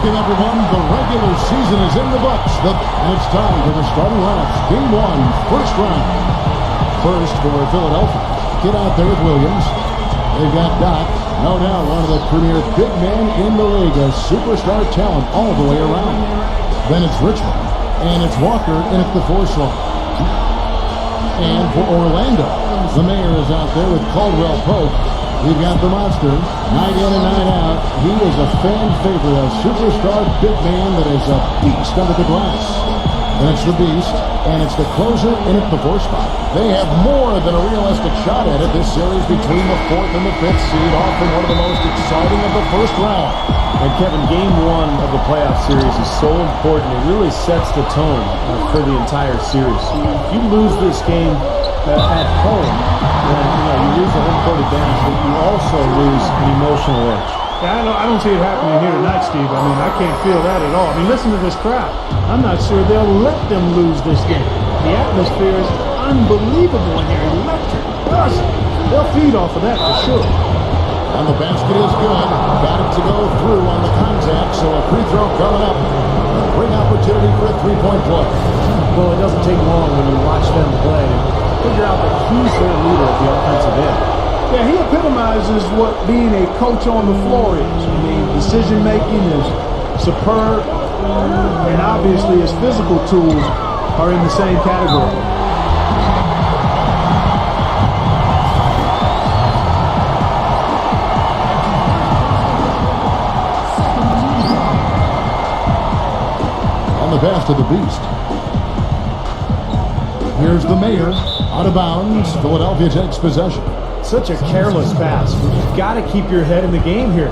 Welcome, everyone. The regular season is in the books. And it's time for the starting lineups. Game 1, first round. First for Philadelphia. Get out there with Williams. They've got Doc. No doubt one of the premier big men in the league. A superstar talent all the way around. Then it's Richmond. And it's Walker in at the 4 slot. And for Orlando, the mayor is out there with Caldwell Pope. We've got the monster, night in and night out. He is a fan favorite, a superstar big man that is a beast under the glass. And it's the beast, and it's the closer in at the 4 spot. They have more than a realistic shot at it this series between the 4th and the 5th seed, often one of the most exciting of the first round. And Kevin, game 1 of the playoff series is so important. It really sets the tone for the entire series. If you lose this game at home, then you lose the home court advantage, but you also lose an emotional edge. Yeah, I don't see it happening here tonight, Steve. I mean, I can't feel that at all. I mean, listen to this crowd. I'm not sure they'll let them lose this game. The atmosphere is unbelievable in here. Electric. Awesome. They'll feed off of that for sure. And the basket is good. Got it to go through on the contact, so a free throw coming up. A great opportunity for a three-point play. Well, it doesn't take long when you watch them play to figure out that he's their leader at the offensive end. Yeah, he epitomizes what being a coach on the floor is. I mean, decision-making is superb, and obviously his physical tools are in the same category. On the pass to the beast. Here's the mayor, out of bounds. Philadelphia takes possession. Such a careless pass. You've got to keep your head in the game here.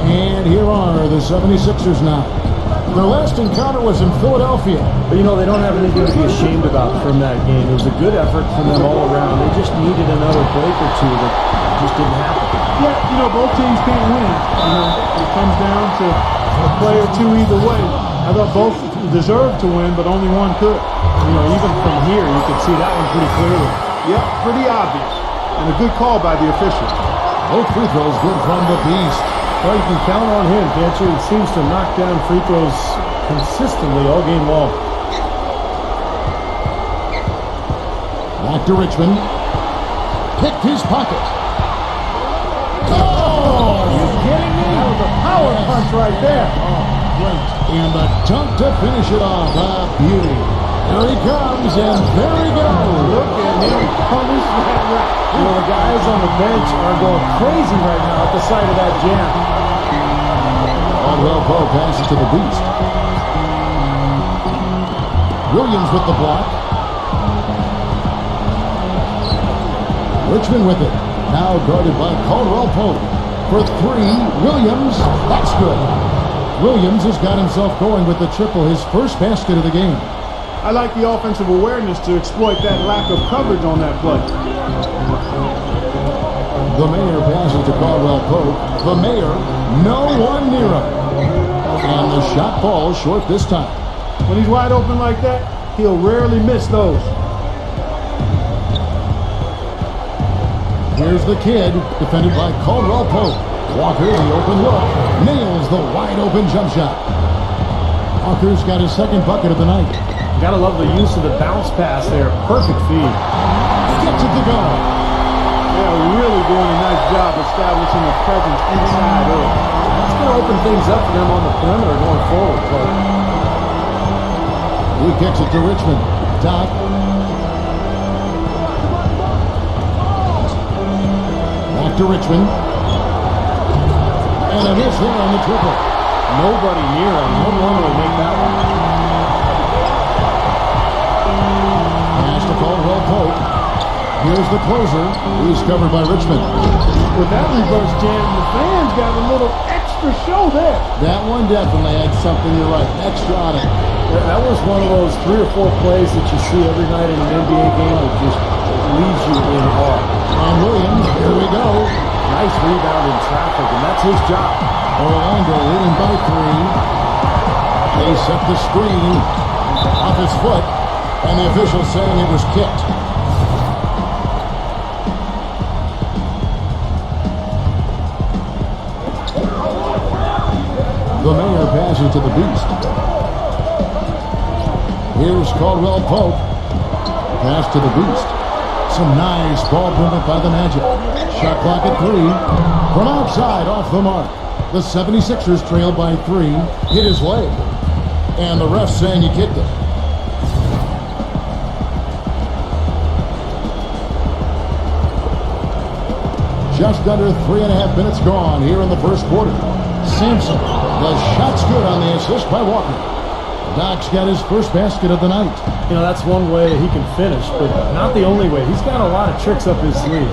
And here are the 76ers now. Their last encounter was in Philadelphia. But they don't have anything to be ashamed about from that game. It was a good effort from them all around. They just needed another break or two that just didn't happen. Yeah, both teams can't win. It comes down to a play or two either way. I thought both deserved to win, but only one could. Even from here, you could see that one pretty clearly. Yep, pretty obvious. And a good call by the official. Both free throws good from the beast. Well, you can count on him, can't you? He seems to knock down free throws consistently all game long. Back to Richmond. Picked his pocket. Oh! Are you kidding me? That was a power punch right there. Great. And the dunk to finish it off. Beauty. There he comes, and there he goes. Look at him punish that right. The guys on the bench are going crazy right now at the sight of that jam. Caldwell Pope passes to the beast. Williams with the block. Richmond with it. Now guarded by Caldwell Pope. For 3, Williams. That's good. Williams has got himself going with the triple, his first basket of the game. I like the offensive awareness to exploit that lack of coverage on that play. The mayor passes to Caldwell Pope. The mayor, no one near him. And the shot falls short this time. When he's wide open like that, he'll rarely miss those. Here's the kid, defended by Caldwell Pope. Walker, the open look, nails the wide open jump shot. Walker's got his second bucket of the night. Gotta love the use of the bounce pass there. Perfect feed. Gets it to go. Yeah, really doing a nice job establishing a presence inside early. It's going to open things up for them on the perimeter going forward. He kicks it to Richmond. Doc. Back to Richmond. And a miss there on the triple. Nobody near him. He'll normally make that one. Pass to Caldwell Pope. Here's the closer. He's covered by Richmond. With that reverse jam, the fans got a little extra show there. That one definitely had something, you're right, extra on it. That was one of those 3 or 4 plays that you see every night in an NBA game that just leaves you in awe. And Williams, here we go. Nice rebound in traffic, and that's his job. Orlando leading by 3. They set the screen off his foot, and the official saying it was kicked. The Mayor passes to the Beast. Here's Caldwell Pope. Pass to the Beast. Some nice ball movement by the Magic. Shot clock at 3. From outside, off the mark. The 76ers trailed by 3. Hit his leg. And the ref saying he kicked it. Just under 3.5 minutes gone here in the first quarter. Sampson. The shot's good on the assist by Walker. Doc's got his first basket of the night. You know, that's one way he can finish, but not the only way. He's got a lot of tricks up his sleeve.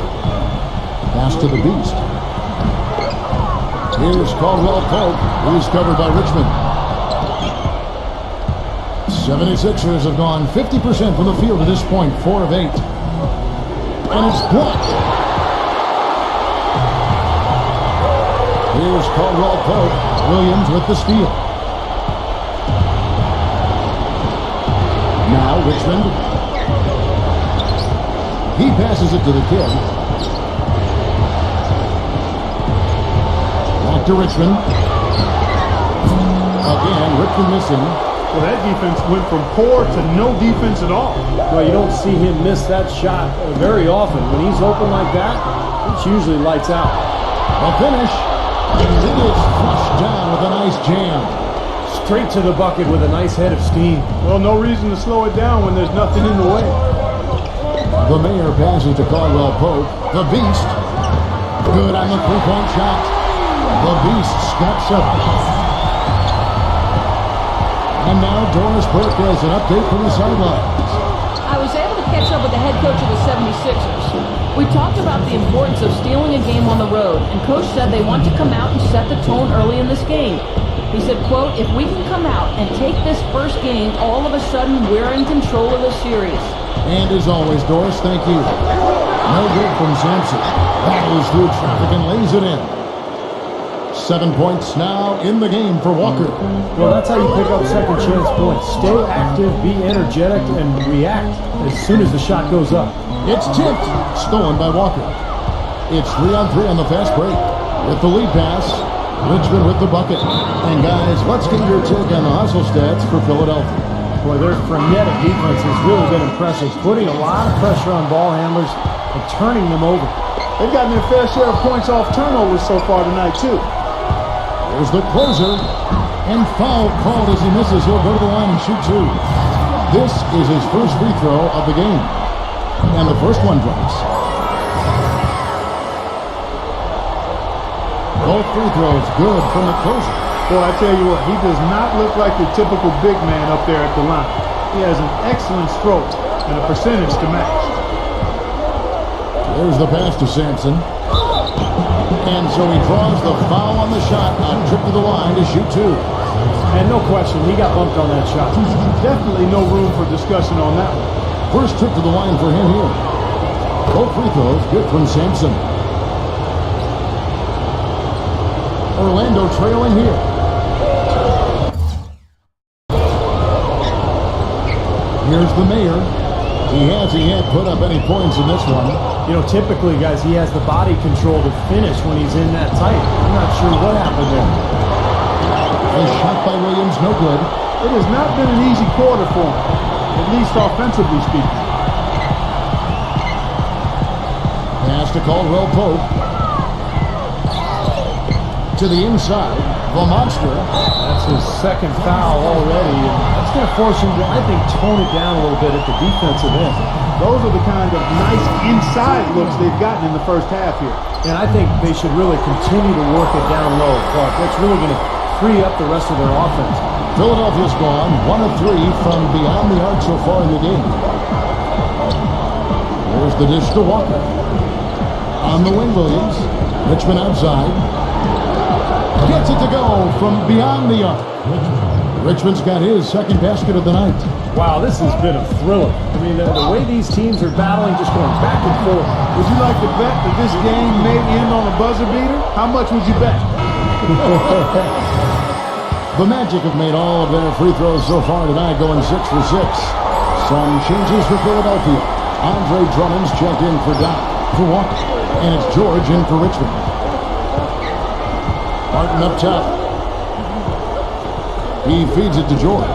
Pass to the Beast. Here's Caldwell Pope. He's covered by Richmond. 76ers have gone 50% from the field at this point, 4 of 8. And it's blocked. Here's Caldwell Pope. Williams with the steal. Now Richmond. He passes it to the kid. Back to Richmond. Again, Richmond missing. Well, that defense went from poor to no defense at all. Well, you don't see him miss that shot very often. When he's open like that, it's usually lights out. A finish. It is flushed down with a nice jam. Straight to the bucket with a nice head of steam. Well, no reason to slow it down when there's nothing in the way. The Mayor passes to Caldwell Pope. The Beast. Good on the three-point shot. The Beast steps up. And now Doris Burke has an update from the sidelines. I was able to catch up with the head coach of the 76ers. We talked about the importance of stealing a game on the road, and Coach said they want to come out and set the tone early in this game. He said, quote, if we can come out and take this first game, all of a sudden we're in control of the series. And as always, Doris, thank you. No good from Sampson. Battles through traffic and lays it in. 7 points now in the game for Walker. Well, that's how you pick up second chance points. Stay active, be energetic, and react as soon as the shot goes up. It's tipped. Stolen by Walker. It's 3-on-3 on the fast break. With the lead pass, Richmond with the bucket. And guys, let's get your take on the hustle stats for Philadelphia. Boy, their frenetic defense has really been impressive, putting a lot of pressure on ball handlers and turning them over. They've gotten their fair share of points off turnovers so far tonight, too. There's the closer. And foul called as he misses. He'll go to the line and shoot 2. This is his first free throw of the game. And the first one drops. Both free throws good from the closer. Boy, I tell you what, he does not look like the typical big man up there at the line. He has an excellent stroke and a percentage to match. There's the pass to Sampson. And so he draws the foul on the shot. A trip to the line to shoot 2. And no question, he got bumped on that shot. Definitely no room for discussion on that one. First trip to the line for him here. Both free throws good from Sampson. Orlando trailing here. Here's the Mayor. He hasn't put up any points in this one. You know, typically, guys, he has the body control to finish when he's in that tight. I'm not sure what happened there. A shot by Williams, no good. It has not been an easy quarter for him, at least offensively speaking. Pass to Caldwell Pope. To the inside, the monster. That's his second foul already, and that's going to force him to, I think, tone it down a little bit at the defensive end. Those are the kind of nice inside looks they've gotten in the first half here. And I think they should really continue to work it down low, Clark. That's really going to free up the rest of their offense. Philadelphia's gone 1 of 3 from beyond the arc so far in the game. There's the dish to Walker. On the wing, Williams. Richmond outside. Gets it to go from beyond the arc. Richmond's got his second basket of the night. Wow, this has been a thriller. I mean, the way these teams are battling, just going back and forth. Would you like to bet that this game may end on a buzzer beater? How much would you bet? The Magic have made all of their free throws so far tonight, going 6 for 6. Some changes for Philadelphia. Andre Drummond's checked in for Doc, for Walker, and it's George in for Richmond. Martin up top. He feeds it to George.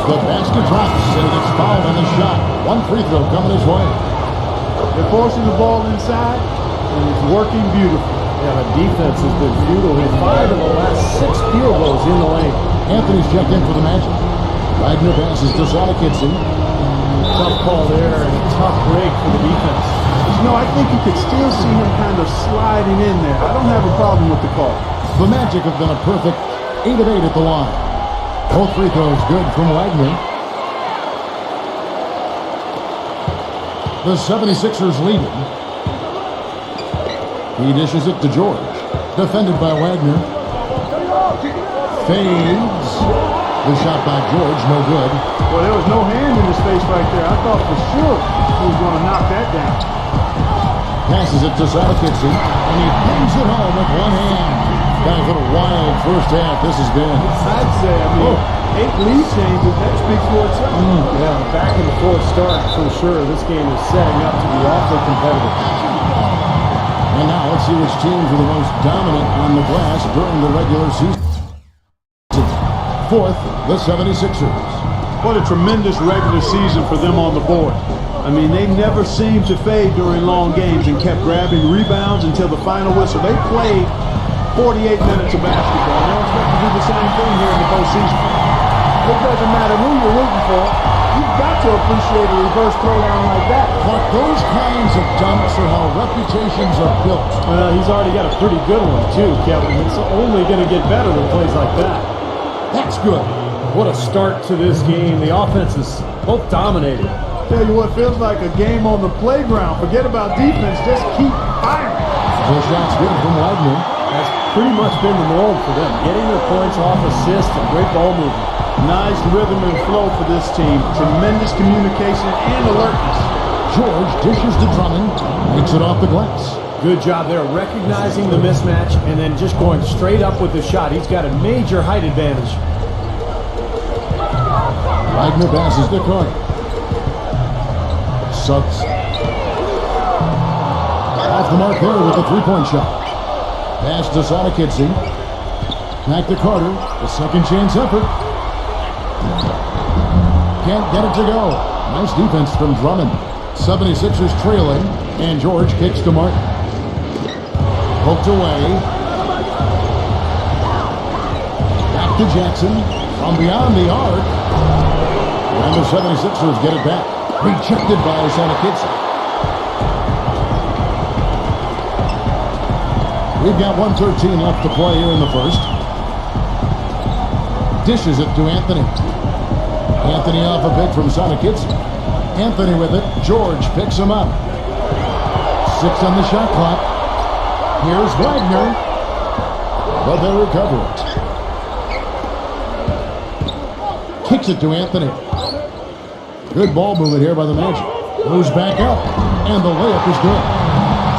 The basket drops, and he gets fouled on the shot. One free throw coming his way. They're forcing the ball inside, and it's working beautifully. Yeah, the defense has been futile. He's 5 of the last 6 field goals in the lane. Anthony's checked in for the Magic. Wagner passes to Salikidze. Tough call there and a tough break for the defense. You know, I think you could still see him kind of sliding in there. I don't have a problem with the call. The Magic have been a perfect 8 of 8 at the line. Both free throws good from Wagner. The 76ers lead him. He dishes it to George. Defended by Wagner. Fades. The shot by George, no good. Well, there was no hand in his face right there. I thought for sure he was going to knock that down. Passes it to Salikidze, and he brings it home with one hand. Guys, what a wild first half this has been. I'd say, 8 lead changes, that speaks for itself. Yeah, back in the fourth start for sure. This game is setting up to be awfully competitive. And now let's see which teams are the most dominant on the glass during the regular season. Fourth, the 76ers. What a tremendous regular season for them on the board. I mean, they never seemed to fade during long games and kept grabbing rebounds until the final whistle. They played 48 minutes of basketball. They don't expect to do the same thing here in the postseason. It doesn't matter who you're rooting for. You've got to appreciate a reverse throwdown like that. But those kinds of dunks are how reputations are built. Well, he's already got a pretty good one, too, Kevin. It's only going to get better with plays like that. That's good. What a start to this game. The offense is both dominating. Tell you what, feels like a game on the playground. Forget about defense. Just keep firing. The shot's good from Wagner. That's pretty much been the norm for them. Getting their points off assists and great ball movement. Nice rhythm and flow for this team. Tremendous communication and alertness. George dishes to Drummond. Makes it off the glass. Good job there recognizing the mismatch and then just going straight up with the shot. He's got a major height advantage. Wagner passes to Carter. Suggs. Off the mark there with a three-point shot. Pass to Salikidze. Back to Carter. The second chance effort. Can't get it to go. Nice defense from Drummond. 76ers trailing, and George kicks to Martin. Poked away. Back to Jackson. From beyond the arc. And the 76ers get it back. Rejected by Salikidze. We've got 1:13 left to play here in the first. Dishes it to Anthony. Anthony off a pick from Salikidze. Anthony with it. George picks him up. 6 on the shot clock. Here's Wagner. But they recover it. Kicks it to Anthony. Good ball movement here by the Magic. Moves back up. And the layup is good.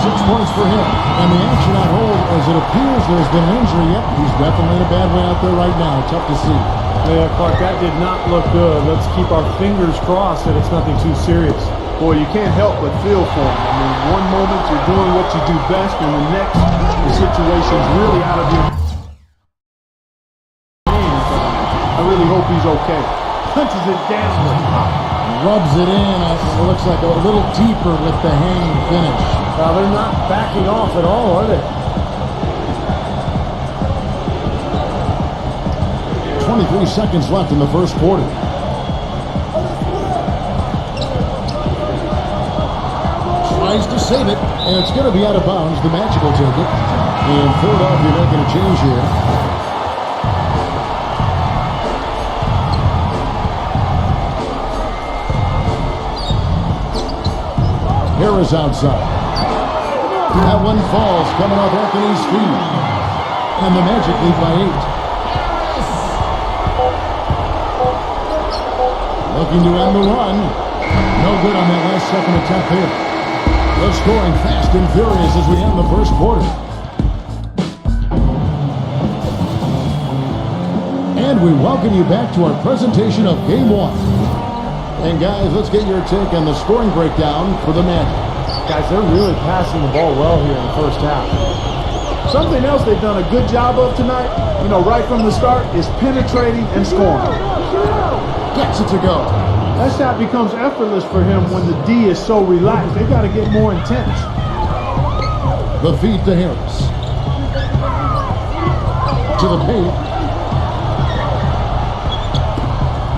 6 points for him. And the action on hold as it appears there's been an injury. Yep, he's definitely in a bad way out there right now. Tough to see. Yeah, Clark, that did not look good. Let's keep our fingers crossed that it's nothing too serious. Boy, you can't help but feel for him. I mean, one moment you're doing what you do best, and the next, the situation's really out of your hands. I really hope he's okay. Punches it down the top. Rubs it in. It looks like a little deeper with the hanging finish. They're not backing off at all, are they? 23 seconds left in the first quarter. Tries to save it, and it's going to be out of bounds. The Magic will take it. And Philadelphia making a change here. Harris outside. That one falls, coming off Anthony's feet. And the Magic lead by 8. Looking to end the run. No good on that last second attempt here. They're scoring fast and furious as we end the first quarter. And we welcome you back to our presentation of Game 1. And guys, let's get your take on the scoring breakdown for the Magic. Guys, they're really passing the ball well here in the first half. Something else they've done a good job of tonight, you know, right from the start, is penetrating and scoring. Gets it to go. That shot becomes effortless for him when the D is so relaxed. They've got to get more intense. The feed to Harris. To the paint.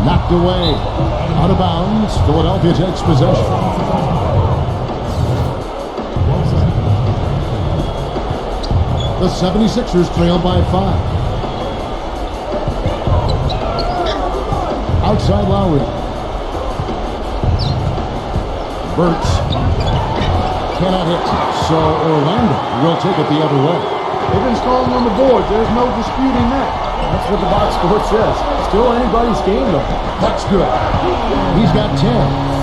Knocked away. Out of bounds. Philadelphia takes possession. The 76ers trail by 5. Outside Lowry. Burks cannot hit, so Orlando will take it the other way. They've been strong on the board. There's no disputing that. That's what the box score says. Still anybody's game, though. That's good. He's got 10.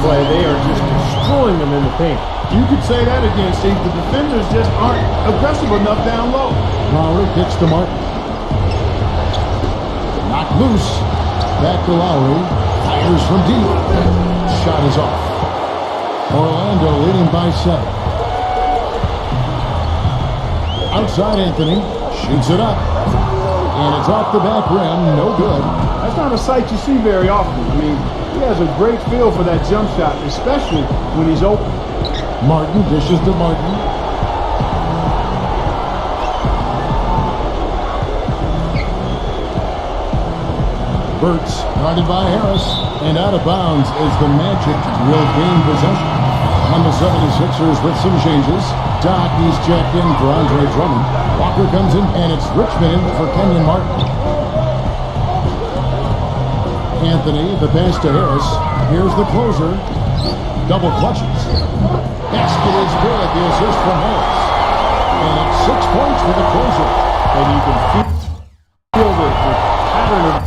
Boy, they are just destroying them in the paint. You could say that again, Steve. The defenders just aren't aggressive enough down low. Lowry kicks to Martin. Knocked loose. Back to Lowry. Fires from deep. Shot is off. Orlando leading by 7. Outside Anthony. Shoots it up. And it's off the back rim. No good. That's not a sight you see very often. I mean, he has a great feel for that jump shot, especially when he's open. Martin dishes to Martin. Burks guarded by Harris. And out of bounds as the Magic will gain possession. On the 76ers with some changes. Doc, he's checked in for Andre Drummond. Walker comes in, and it's Richmond in for Kenyon Martin. Anthony, the pass to Harris. Here's the closer. Double clutches. Basket is good. The assist from Harris. And it's 6 points for the closer. And you can feel the pattern of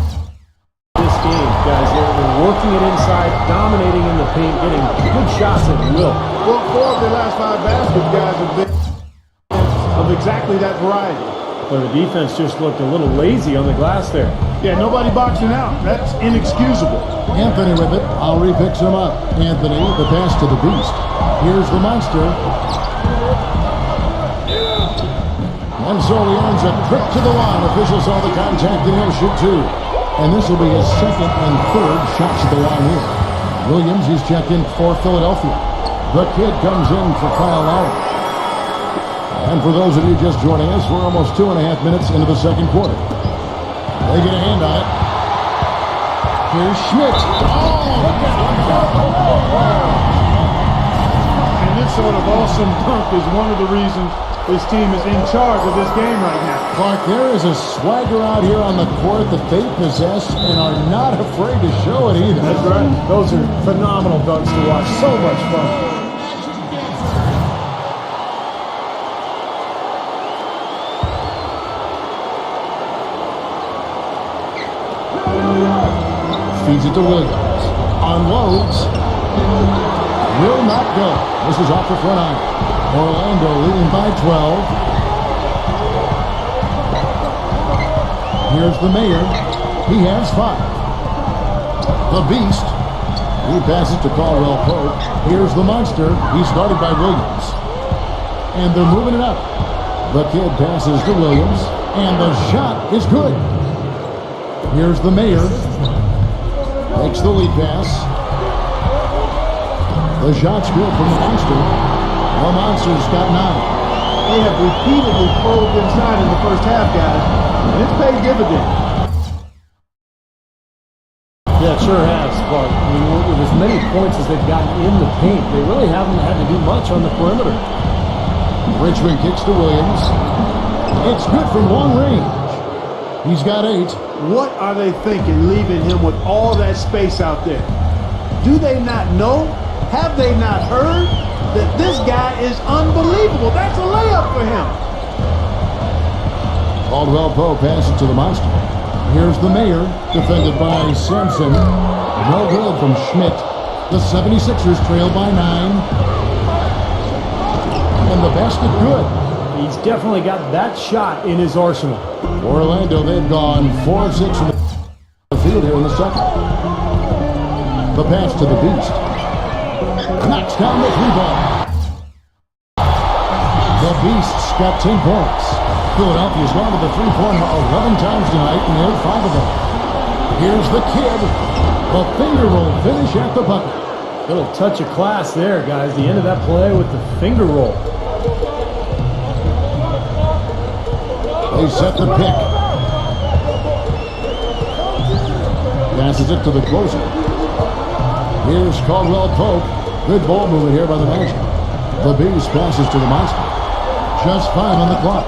this game, guys. They're working it inside, dominating in the paint, getting good shots at will. Well, 4 of their last 5 baskets, guys, have been of exactly that variety. But the defense just looked a little lazy on the glass there. Yeah, nobody boxing out. That's inexcusable. Anthony with it. Lowry picks him up. Anthony, the pass to the Beast. Here's the monster. And so he earns a trip to the line. Officials saw the contact and he'll shoot 2. And this will be his second and third shots at the line here. Williams, he's checked in for Philadelphia. The kid comes in for Kyle Lowry. And for those of you just joining us, we're almost 2.5 minutes into the second quarter. They get a hand on it. Here's Schmidt. And this sort of awesome dunk is one of the reasons this team is in charge of this game right now. Clark, there is a swagger out here on the court that they possess and are not afraid to show it either. That's right. Those are phenomenal dunks to watch. So much fun. Feeds it to Williams. Unloads. Will not go. This is off the front iron. Orlando leading by 12. Here's the Mayor. He has 5. The Beast. He passes to Caldwell Pope. Here's the Monster. He's guarded by Williams. And they're moving it up. The kid passes to Williams. And the shot is good. Here's the Mayor. Makes the lead pass. The shot's good from the Monster. The Monster's got 9. They have repeatedly probed inside in the first half, guys. And it's paid dividends. Yeah, it sure has, Clark. I mean, with as many points as they've gotten in the paint, they really haven't had to do much on the perimeter. Richmond kicks to Williams. It's good from long range. He's got 8. What are they thinking leaving him with all that space out there? Do they not know? Have they not heard that this guy is unbelievable? That's a layup for him. Caldwell Pope passes to the Monster. Here's the Mayor, defended by Sampson. No good from Schmidt. The 76ers trail by 9. And the basket good. He's definitely got that shot in his arsenal. Orlando, they've gone 4 of 6 from the field here in the second. The pass to the Beast. Knocks down the 3-ball. The Beast's got 10 points. Philadelphia's gone to the three-pointer 11 times tonight and nailed 5 of them. Here's the kid. The finger roll finish at the bucket. Little touch of class there, guys. The end of that play with the finger roll. They set the pick. Passes it to the closer. Here's Caldwell Pope. Good ball movement here by the Magic. The Beast passes to the Monster. Just 5 on the clock.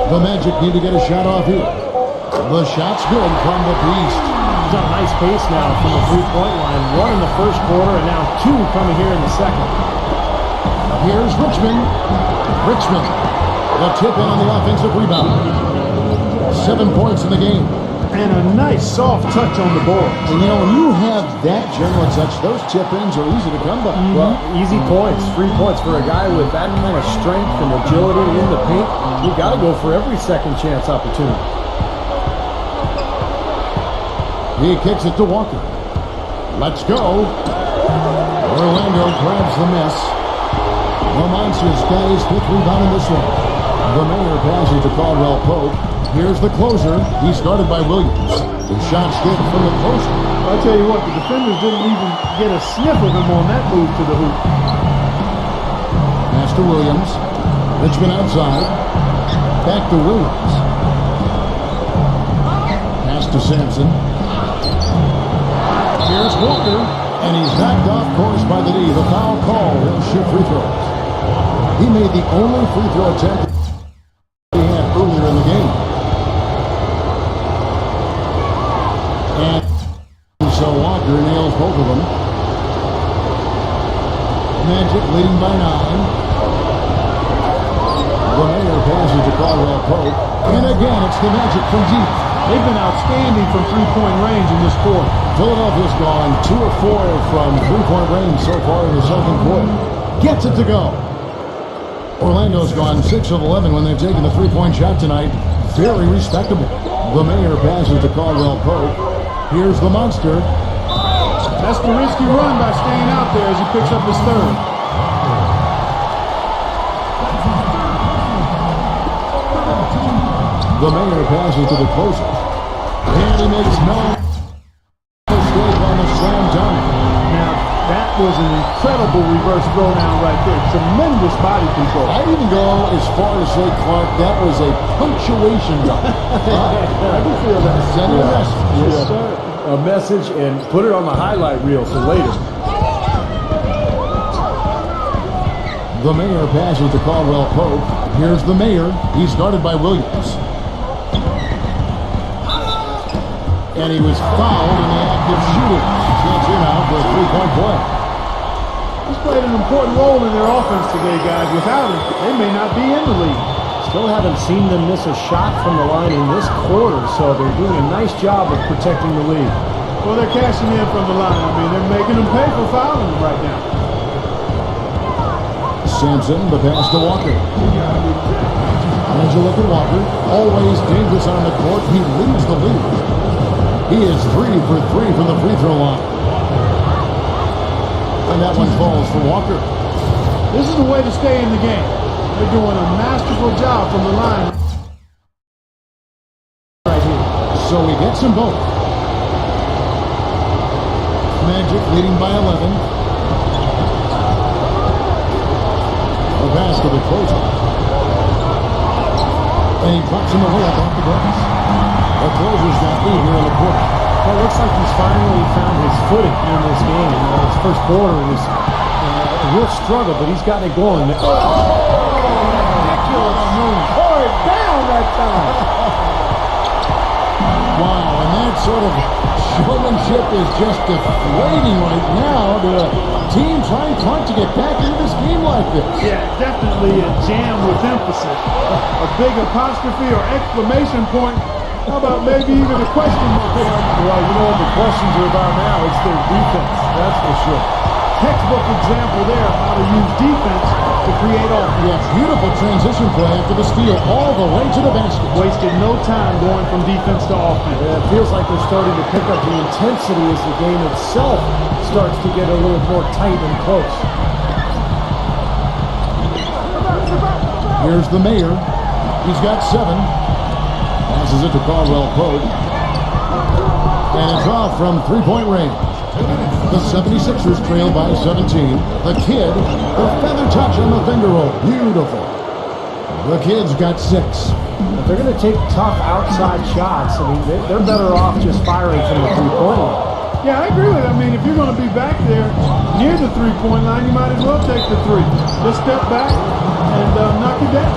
The Magic need to get a shot off here. The shot's good from the Beast. He's on a nice pace now from the three-point line. 1 in the first quarter and now 2 coming here in the second. Here's Richmond. Richmond. The tip in on the offensive rebound. 7 points in the game. And a nice soft touch on the board. And you know, when you have that general touch, those tip-ins are easy to come by. Well, easy points. 3 points for a guy with that kind of strength and agility in the paint. You got to go for every second chance opportunity. He kicks it to Walker. Let's go. Orlando grabs the miss. The Monsters got his 5th rebound in this one. The Mayor passes to Caldwell Pope. Here's the closer. He's guarded by Williams. The shot's good from the closer. I'll tell you what, the defenders didn't even get a sniff of him on that move to the hoop. Pass to Williams. Richmond outside. Back to Williams. Pass to Sampson. Here's Walker. And he's knocked off course by the D. The foul call. He'll shoot free throws. He made the only free throw attempt he had earlier in the game. And so Walker nails both of them. Magic leading by 9. The Mayor passes to Caldwell Pope. And again, it's the Magic from deep. They've been outstanding from three-point range in this quarter. Philadelphia's gone 2 of 4 from three-point range so far in the second quarter. Gets it to go. Orlando's gone 6 of 11 when they've taken the three-point shot tonight. Very respectable. The Mayor passes to Caldwell Pope. Here's the Monster. That's the risky run by staying out there as he picks up his 3rd. The Mayor passes to the closer. And he makes no mistake on the slam dunk. Now, that was an incredible reverse throwdown right there. Tremendous body control. I'd even go as far as say, Clark, that was a punctuation dunk. I can feel that. Send a message. Yes, sir. A message and put it on the highlight reel for later. The Mayor passes to Caldwell Pope. Here's the Mayor. He's guarded by Williams. And he was fouled in the act of shooting. Chance here now for a three-point play. He's played an important role in their offense today, guys. Without him, they may not be in the league. Still haven't seen them miss a shot from the line in this quarter, so they're doing a nice job of protecting the lead. Well, they're cashing in from the line. I mean, they're making them pay for fouling them right now. Sampson, the pass to Walker. As you look at Walker, always dangerous on the court. He leads the league. He is 3 for 3 from the free throw line. And that one falls for Walker. This is the way to stay in the game. They're doing a masterful job from the line right here. So he gets them both. Magic leading by 11. A pass to the closer. And he drops him away up off the glass. The closer's got 8 here in the quarter. Well, it looks like he's finally found his footing in this game. His first quarter was a real struggle, but he's got it going. Ridiculous move. Tore it down that time. Wow, and that sort of showmanship is just deflating right now to a team trying to get back into this game like this. Yeah, definitely a jam with emphasis. A big apostrophe or exclamation point. How about maybe even a question mark there? Well, you know what the questions are about now? It's their defense, that's for sure. Textbook example there of how to use defense to create offense. Yeah, beautiful transition play after the steal all the way to the basket. Wasted no time going from defense to offense. Yeah, it feels like they're starting to pick up the intensity as the game itself starts to get a little more tight and close. Here's the Mayor. He's got 7. Passes it to Caldwell Pope. And it's off from three-point range. The 76ers trail by 17. The Kid, the feather touch on the finger roll. Beautiful. The Kid's got 6. If they're going to take tough outside shots, I mean, they're better off just firing from the three-point line. Yeah, I agree with it. I mean, if you're going to be back there near the three-point line, you might as well take the 3. Just step back and knock it down.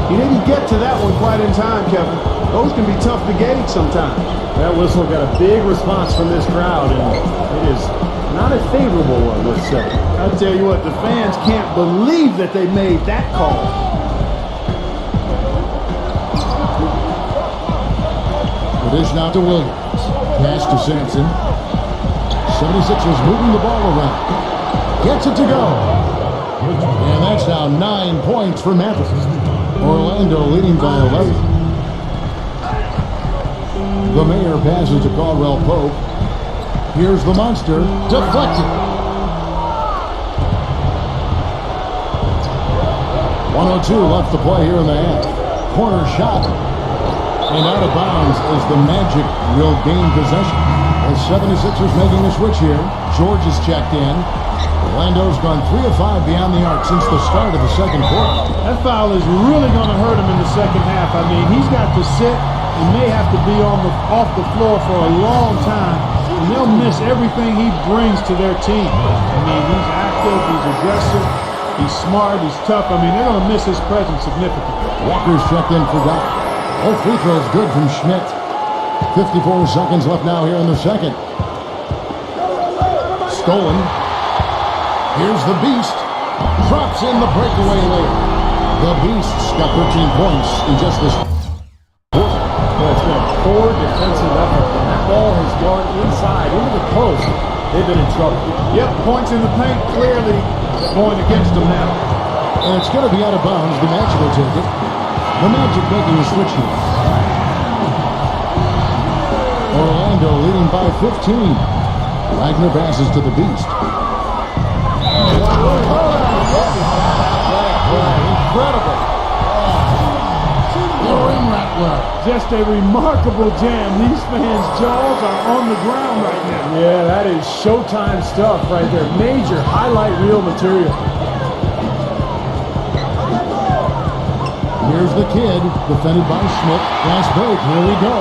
He didn't get to that one quite in time, Kevin. Those can be tough to gauge sometimes. That whistle got a big response from this crowd, and it is not a favorable one, let's say. I'll tell you what, the fans can't believe that they made that call. The dish now to Williams. Pass to Sampson. 76ers moving the ball around. Gets it to go. And that's now 9 points for Memphis. Orlando leading by 11. The Mayor passes to Caldwell Pope. Here's the monster. Deflected. 1:02 left to play here in the half. Corner shot. And out of bounds as the Magic will gain possession. The 76ers making a switch here. George is checked in. Orlando's gone 3 of 5 beyond the arc since the start of the second quarter. That foul is really going to hurt him in the second half. I mean, he's got to sit and may have to be off the floor for a long time. And they'll miss everything he brings to their team. I mean, he's active, he's aggressive, he's smart, he's tough. I mean, they're going to miss his presence significantly. Walker's checked in for Doc. Both free throws good from Schmidt. 54 seconds left now here in the second. Stolen. Here's the Beast. Drops in the breakaway layup. The Beast's got 13 points in just this quarter. Well, it's been a poor defensive effort. When that ball has gone inside into the post, they've been in trouble. Yep, points in the paint clearly going against them now. And it's going to be out of bounds. The Magic will take it. The Magic making a switch here. Orlando leading by 15. Wagner passes to the Beast. Incredible. Just a remarkable jam. These fans' jaws are on the ground right now. Yeah, that is Showtime stuff right there. Major highlight reel material. Here's the Kid, defended by Schmidt. Last break, here we go.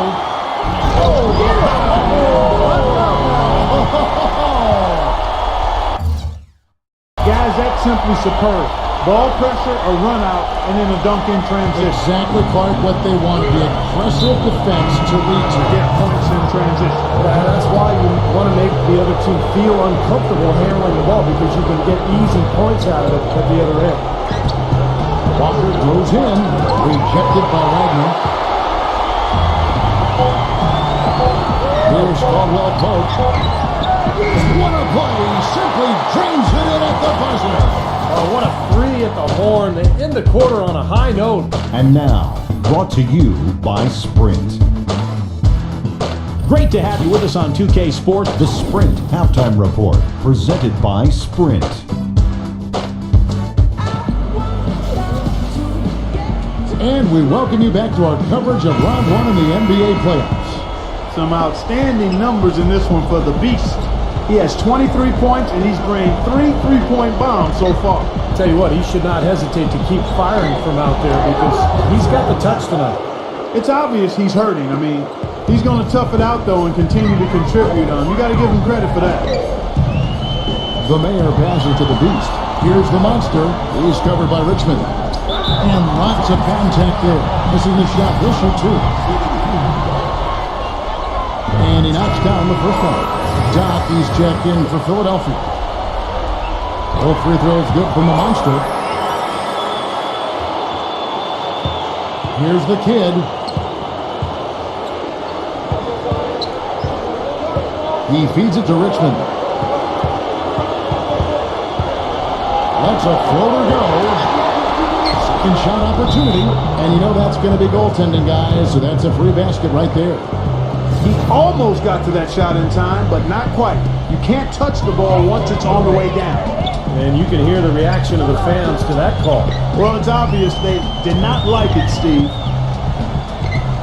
Guys, that's simply superb. Ball pressure, a run out, and then a dunk in transition. Exactly, Clark, what they want. The aggressive defense to lead to. Get points in transition. Yeah, that's why you want to make the other team feel uncomfortable handling the ball, because you can get easy points out of it at the other end. Walker throws in, rejected by Wagner. Here's Caldwell Pope. What a play! Simply drains it in at the buzzer. Oh, what a three at the horn. They end the quarter on a high note. And now, brought to you by Sprint. Great to have you with us on 2K Sports, the Sprint Halftime Report, presented by Sprint. And we welcome you back to our coverage of round 1 in the NBA playoffs. Some outstanding numbers in this one for the Beast. He has 23 points, and he's drained 3 3-point bombs so far. Tell you what, he should not hesitate to keep firing from out there, because he's got the touch tonight. It's obvious he's hurting. I mean, he's going to tough it out, though, and continue to contribute on. You got to give him credit for that. The Mayor passes to the Beast. Here's the monster. He's covered by Richmond. And lots of contact there. Missing the shot. He'll shoot 2. And he knocks down the first one. Doc, he's checked in for Philadelphia. Both free throws good from the monster. Here's the Kid. He feeds it to Richmond. Lets a floater go. Second shot opportunity. And you know that's going to be goaltending, guys. So that's a free basket right there. He almost got to that shot in time, but not quite. You can't touch the ball once it's on the way down. And you can hear the reaction of the fans to that call. Well, it's obvious they did not like it, Steve.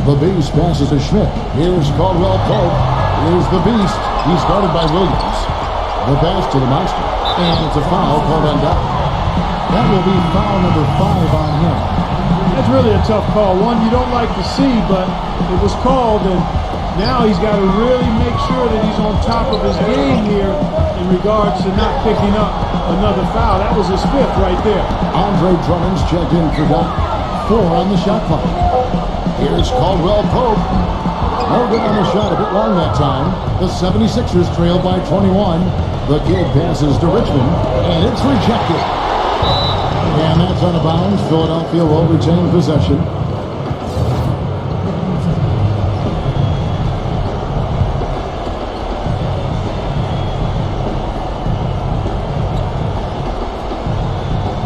The Beast passes to Schmidt. Here's Caldwell Pope. Here's the Beast. He's guarded by Williams. The pass to the Monster. And it's a foul called on Dow. That will be foul number 5 on him. That's really a tough call. One you don't like to see, but it was called, and now he's got to really make sure that he's on top of his game here in regards to not picking up another foul. That was his 5th right there. Andre Drummond's checked in for Dow. 4 on the shot clock. Here's Caldwell Pope. No good on the shot, a bit long that time. The 76ers trail by 21. The Kid passes to Richmond, and it's rejected. And that's out of bounds. Philadelphia will retain possession.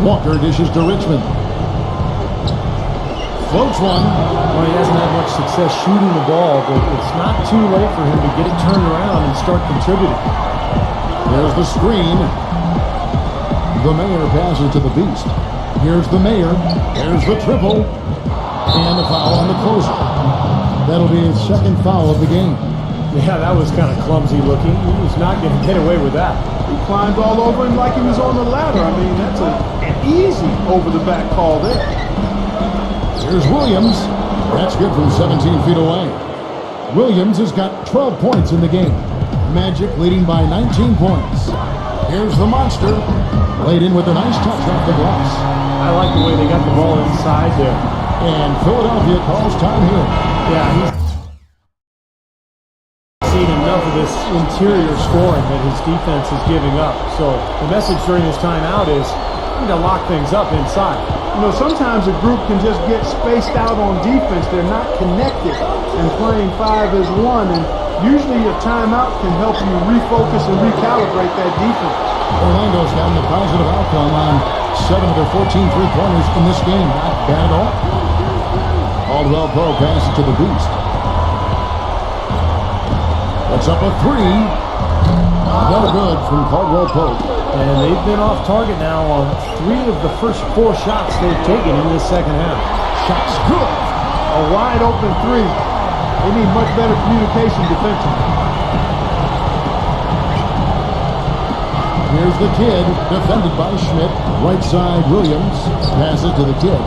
Walker dishes to Richmond. Floats one. Well, he hasn't had much success shooting the ball, but it's not too late for him to get it turned around and start contributing. There's the screen. The Mayor passes to the Beast. Here's the Mayor. There's the triple. And the foul on the closer. That'll be his 2nd foul of the game. Yeah, that was kind of clumsy looking. He was not going to get away with that. He climbed all over him like he was on the ladder. I mean, that's an easy over-the-back call there. Here's Williams. That's good from 17 feet away. Williams has got 12 points in the game. Magic leading by 19 points. Here's the Monster. Laid in with a nice touch off the glass. I like the way they got the ball inside there. And Philadelphia calls time here. Yeah, he's seen enough of this interior scoring that his defense is giving up. So the message during this timeout is we need to lock things up inside. You know, sometimes a group can just get spaced out on defense. They're not connected and playing 5 as 1. And usually a timeout can help you refocus and recalibrate that defense. Orlando's gotten a positive outcome on 7 of their 14 three-pointers in this game. Not bad at all. Caldwell Pope passes to the Beast. That's up a 3. No good from Caldwell Pope. And they've been off target now on 3 of the first 4 shots they've taken in this second half. Shot's good. A wide open 3. They need much better communication defensively. Here's the Kid, defended by Schmidt. Right side, Williams. Passes to the Kid.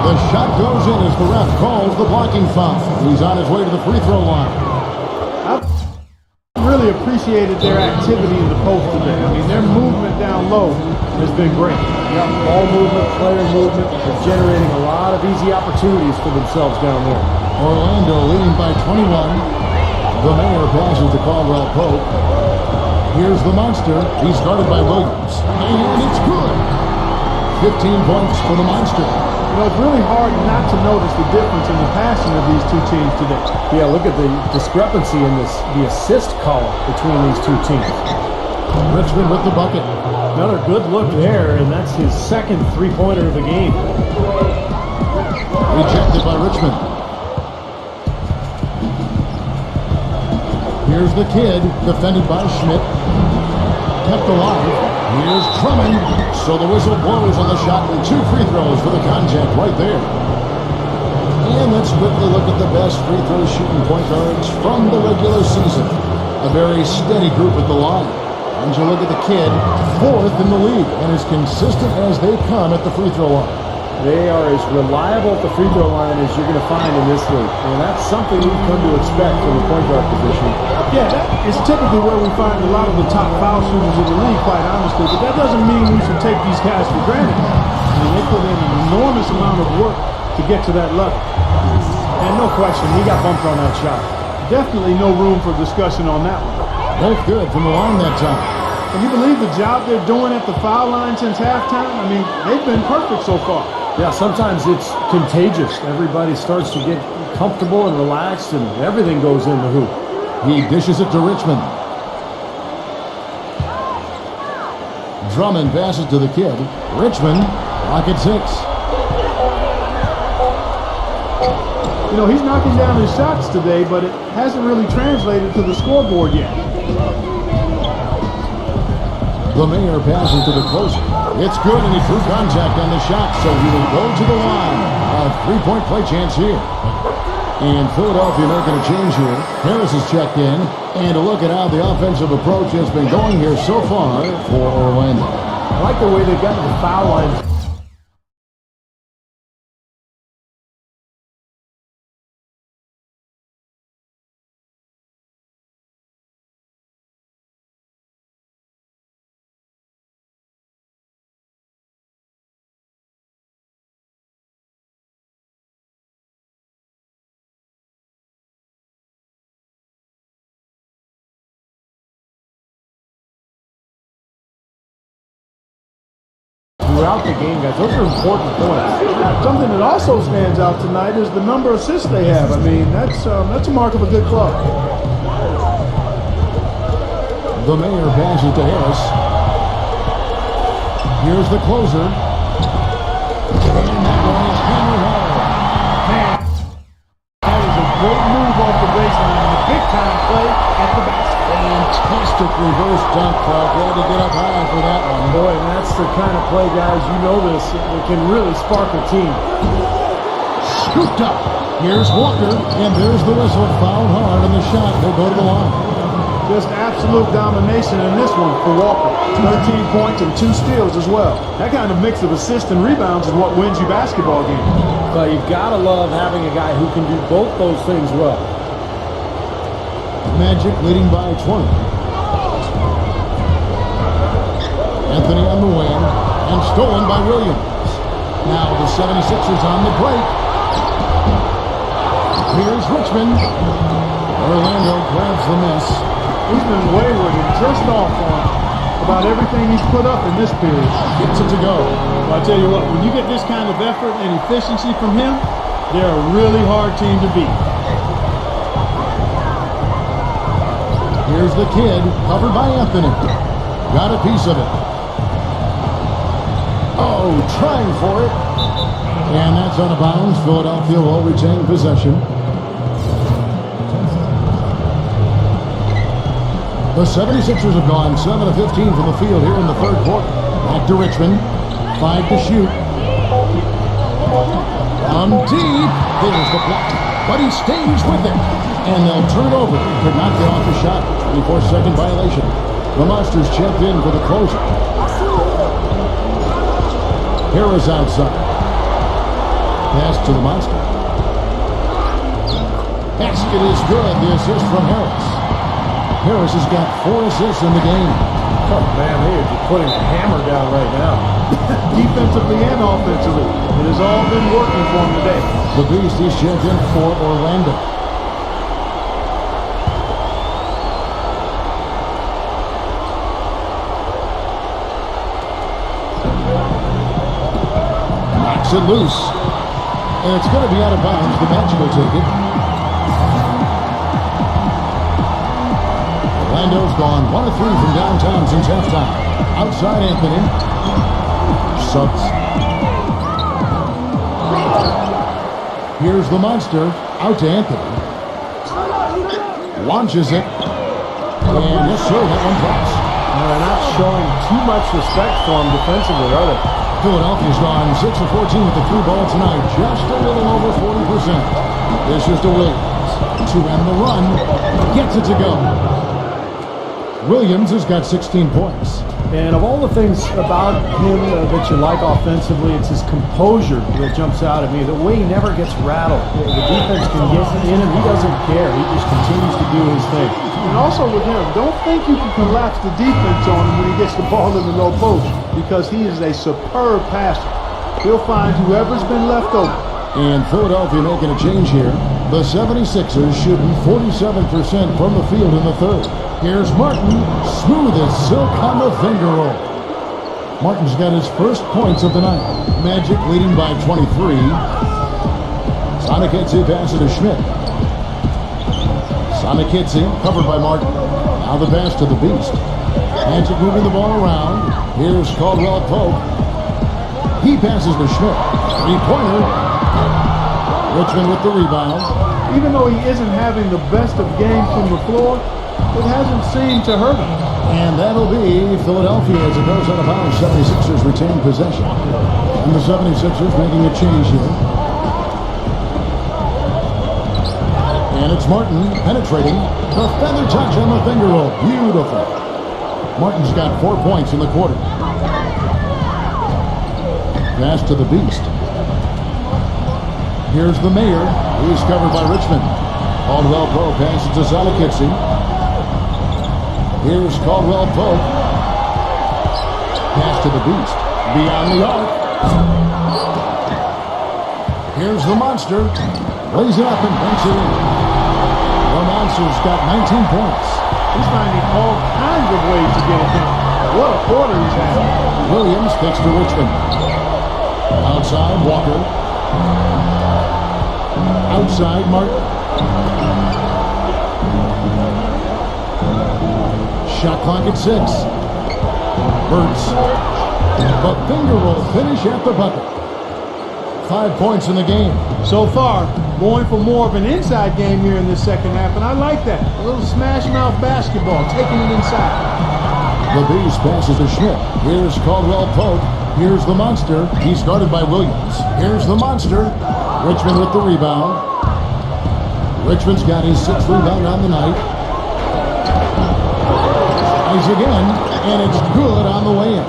The shot goes in as the ref calls the blocking foul. He's on his way to the free throw line. I really appreciated their activity in the post today. I mean, their movement down low has been great. Yeah, ball movement, player movement. They're generating a lot of easy opportunities for themselves down there. Orlando leading by 21. The Mayor passes to Caldwell Pope. Here's the Monster. He's guarded by Williams. And it's good. 15 points for the Monster. You know, it's really hard not to notice the difference in the passing of these two teams today. Yeah, look at the discrepancy in the assist column between these two teams. Richmond with the bucket. Another good look there, and that's his 2nd three-pointer of the game. Rejected by Richmond. Here's the Kid, defended by Schmidt. Kept alive. Here's Drummond. So the whistle blows on the shot and 2 free throws for the contact right there. And let's quickly look at the best free throw shooting point guards from the regular season. A very steady group at the line. And you look at the Kid, 4th in the league, and as consistent as they come at the free throw line. They are as reliable at the free throw line as you're going to find in this league. And that's something we've come to expect from the point guard position. Yeah, that is typically where we find a lot of the top foul shooters in the league, quite honestly. But that doesn't mean we should take these guys for granted. I mean, they put in an enormous amount of work to get to that level. And no question, he got bumped on that shot. Definitely no room for discussion on that one. Both good from the line that time. Can you believe the job they're doing at the foul line since halftime? I mean, they've been perfect so far. Yeah, sometimes it's contagious. Everybody starts to get comfortable and relaxed, and everything goes in the hoop. He dishes it to Richmond. Drummond passes to the Kid. Richmond, pocket 6. You know, he's knocking down his shots today, but it hasn't really translated to the scoreboard yet. The Mayor passes to the closer. It's good, and he drew contact on the shot, so he will go to the line. A three-point play chance here. And Philadelphia making a change here. Harris is checked in. And a look at how the offensive approach has been going here so far for Orlando. I like the way they've gotten the foul line. Throughout the game, guys. Those are important points. Something that also stands out tonight is the number of assists they have. I mean, that's a mark of a good club. The Mayor passes to Harris. Here's the closer. And that one is hammered home. That is a great move off the baseline and a big-time play at the basket. Fantastic reverse dunk, Clark. Had to get up high for that one. Boy, and that's the kind of play, guys, you know this, it can really spark a team. Scooped up. Here's Walker, and there's the whistle. Fouled hard, and the shot will go to the line. Just absolute domination in this one for Walker. 13 points and 2 steals as well. That kind of mix of assists and rebounds is what wins you basketball games. But you've got to love having a guy who can do both those things well. Magic leading by 20. Anthony on the wing, and stolen by Williams. Now the 76ers on the break. Here's Richmond. Orlando grabs the miss. He's been wayward and just off on about everything he's put up in this period. Gets it to go. Well, I tell you what, when you get this kind of effort and efficiency from him, they're a really hard team to beat. Here's the kid, covered by Anthony. Got a piece of it. Oh, trying for it. And that's out of bounds. Philadelphia will retain possession. The 76ers have gone 7 of 15 from the field here in the third quarter. Back to Richmond. 5 to shoot. On deep. There's the block. But he stays with it. And they'll turn it over. Could not get off the shot. 24-second violation. The Monsters checked in for the closer. Harris outside. Pass to the Monster. Basket is good. The assist from Harris. Harris has got 4 assists in the game. Oh, man, they are just putting a hammer down right now. Defensively and offensively. It has all been working for him today. The Beast is checked in for Orlando. Knocks it loose. And it's going to be out of bounds. The Magic will take it. Orlando's gone 1 of 3 from downtown since halftime. Outside Anthony. Subs. Here's the Monster. Out to Anthony. Launches it. And yes, sir, that one drops. They're not showing too much respect for him defensively, are they? Philadelphia's gone 6 of 14 with the 3 ball tonight. Just a little over 40%. This is to Williams. To end the run. Gets it to go. Williams has got 16 points. And of all the things about him that you like offensively, it's his composure that jumps out at me. The way he never gets rattled. The defense can get in him. He doesn't care. He just continues to do his thing. And also with him, don't think you can collapse the defense on him when he gets the ball in the low post, because he is a superb passer. He'll find whoever's been left open. And Philadelphia making a change here. The 76ers shooting 47% from the field in the third. Here's Martin, smooth as silk on the finger roll. Martin's got his first points of the night. Magic leading by 23. Sonic Hitze passes to Schmidt. Sonic Hitze covered by Martin. Now the pass to the Beast. Magic moving the ball around. Here's Caldwell Pope. He passes to Schmidt. 3-pointer. Richmond with the rebound. Even though he isn't having the best of games from the floor, it hasn't seemed to hurt him. And that'll be Philadelphia as it goes out of bounds. 76ers retain possession. And the 76ers making a change here. And it's Martin penetrating. The feather touch on the finger roll. Beautiful. Martin's got 4 points in the quarter. Pass to the Beast. Here's the Mayor. He's covered by Richmond. Caldwell Pope passes to Salakitsi. Here's Caldwell Pope. Pass to the Beast. Beyond the arc. Here's the Monster. Lays it up and banks it in. The Monster's got 19 points. He's finding all kinds of ways to get it done. What a quarter he's having. Williams kicks to Richmond. Outside, Walker. Outside, Martin. Shot clock at 6. Burks. The finger roll finish at the bucket. 5 points in the game. So far, going for more of an inside game here in this second half, and I like that. A little smash mouth basketball, taking it inside. The Beast passes to Schmidt. Here's Caldwell Pope. Here's the Monster. He's guarded by Williams. Here's the Monster. Richmond with the rebound. Richmond's got his 6th rebound on the night. Tries again, and it's good on the way in.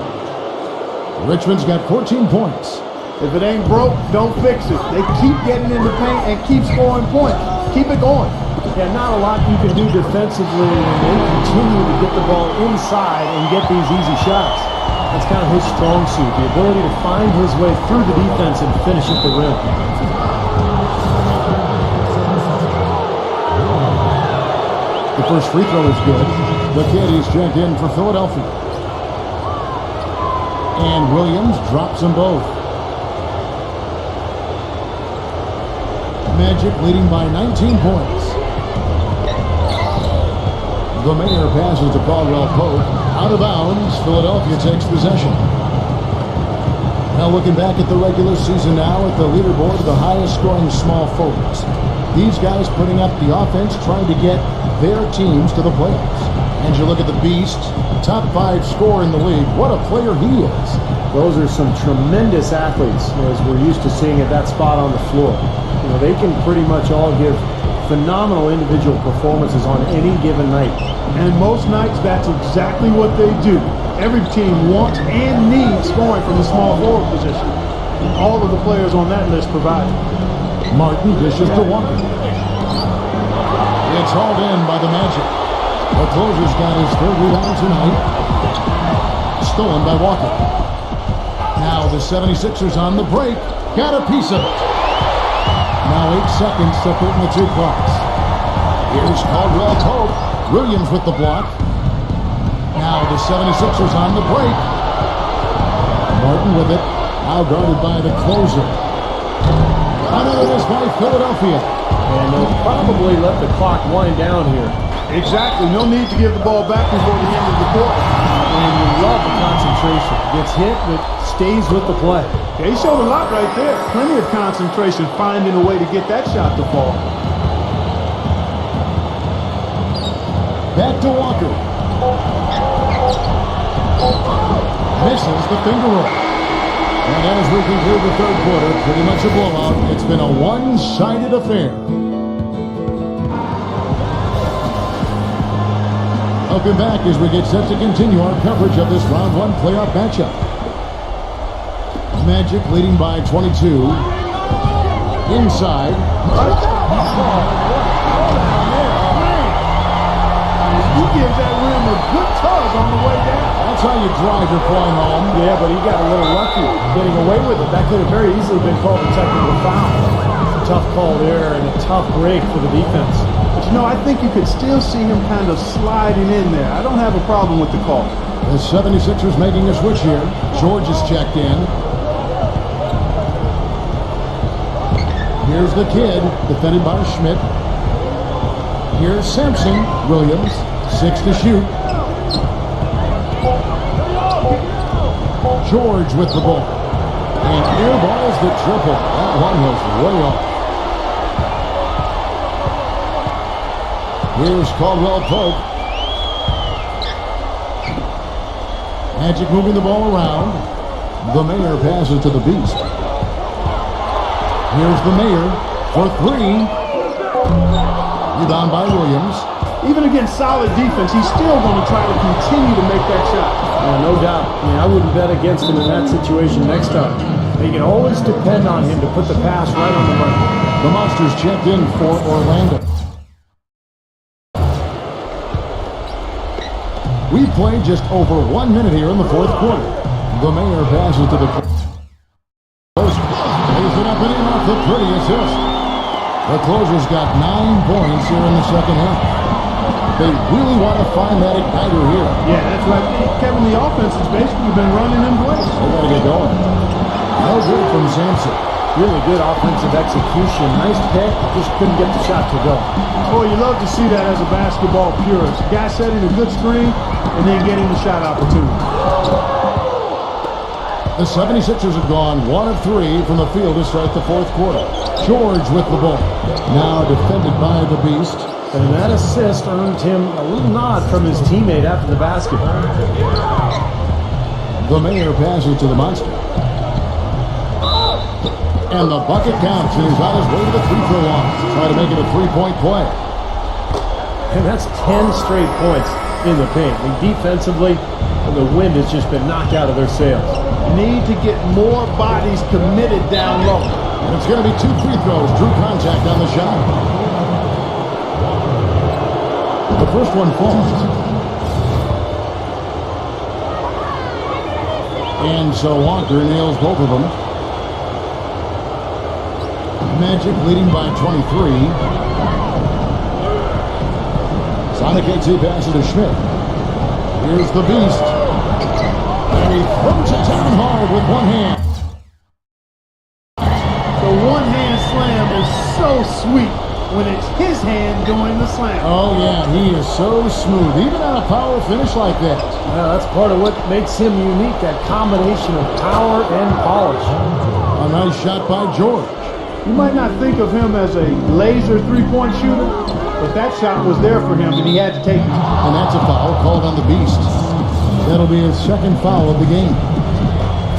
Richmond's got 14 points. If it ain't broke, don't fix it. They keep getting in the paint and keep scoring points. Keep it going. Yeah, not a lot you can do defensively, and they continue to get the ball inside and get these easy shots. That's kind of his strong suit, the ability to find his way through the defense and finish at the rim. The first free throw is good. The kid is checked in for Philadelphia. And Williams drops them both. Magic leading by 19 points. The Mayor passes to Caldwell Pope. Out of bounds, Philadelphia takes possession. Now looking back at the regular season now at the leaderboard, the highest scoring small forwards. These guys putting up the offense, trying to get their teams to the playoffs. And you look at the Beast, top 5 scorer in the league. What a player he is. Those are some tremendous athletes, as we're used to seeing at that spot on the floor. You know, they can pretty much all give phenomenal individual performances on any given night. And most nights, that's exactly what they do. Every team wants and needs scoring from the small forward position. And all of the players on that list provide it. Martin dishes to Walker. It's hauled in by the Magic. The closer's got his 3rd rebound tonight. Stolen by Walker. Now the 76ers on the break. Got a piece of it. Now 8 seconds to put in the 2 clocks. Here's Caldwell Pope. Williams with the block. Now the 76ers on the break. Martin with it. Now guarded by the closer. Another miss by Philadelphia. And they'll probably let the clock wind down here. Exactly. No need to give the ball back before the end of the quarter. And you love the concentration. Gets hit, but stays with the play. Yeah, he showed a lot right there. Plenty of concentration, finding a way to get that shot to fall. Back to Walker. Misses the finger roll. And as we conclude the 3rd quarter, pretty much a blowout. It's been a one-sided affair. Welcome back as we get set to continue our coverage of this round 1 playoff matchup. Magic leading by 22. Inside. He gives that rim a good tug on the way down. That's how you drive your point home. Yeah, but he got a little lucky getting away with it. That could have very easily been called a technical foul. Tough call there and a tough break for the defense. But you know, I think you could still see him kind of sliding in there. I don't have a problem with the call. The 76ers making a switch here. George is checked in. Here's the kid, defended by Schmidt. Here's Sampson. Williams, 6 to shoot. George with the ball. And airballs the triple. That one was way off. Here's Caldwell Pope. Magic moving the ball around. The Mayor passes to the Beast. Here's the Mayor for three. Rebound by Williams. Even against solid defense, he's still going to try to continue to make that shot. No doubt. I mean, I wouldn't bet against him in that situation next time. You can always depend on him to put the pass right on the money. The Monsters checked in for Orlando. We've played just over 1 minute here in the fourth quarter. The Mayor passes to the post. Lays it up and in off the pretty assist. The Closers got 9 points here in the second half. They really want to find that igniter here. Yeah, that's right. Kevin, the offense has basically been running in place. They got to get going. No good from Sampson. Really good offensive execution. Nice pick, just couldn't get the shot to go. Boy, you love to see that as a basketball purist. Guy setting a good screen and then getting the shot opportunity. The 76ers have gone 1 of 3 from the field to start the fourth quarter. George with the ball. Now defended by the Beast. And that assist earned him a little nod from his teammate after the basket. The Mayor passes to the Monster. And the bucket counts, and he's on his way to the free throw line. Try to make it a three-point play. And that's 10 straight points in the paint. I mean, defensively, the wind has just been knocked out of their sails. Need to get more bodies committed down low. And it's going to be 2 free throws. Drew contact on the shot. The first one falls. And so Walker nails both of them. Magic leading by 23. Sonic A2 passes to Schmidt. Here's the Beast. And he throws it down hard with one hand. The one-hand slam is so sweet when it's his hand doing the slam. Oh, yeah, he is so smooth, even on a power finish like that. Well, that's part of what makes him unique, that combination of power and polish. A nice shot by George. You might not think of him as a laser three-point shooter, but that shot was there for him, and he had to take it. And that's a foul called on the Beast. That'll be his second foul of the game.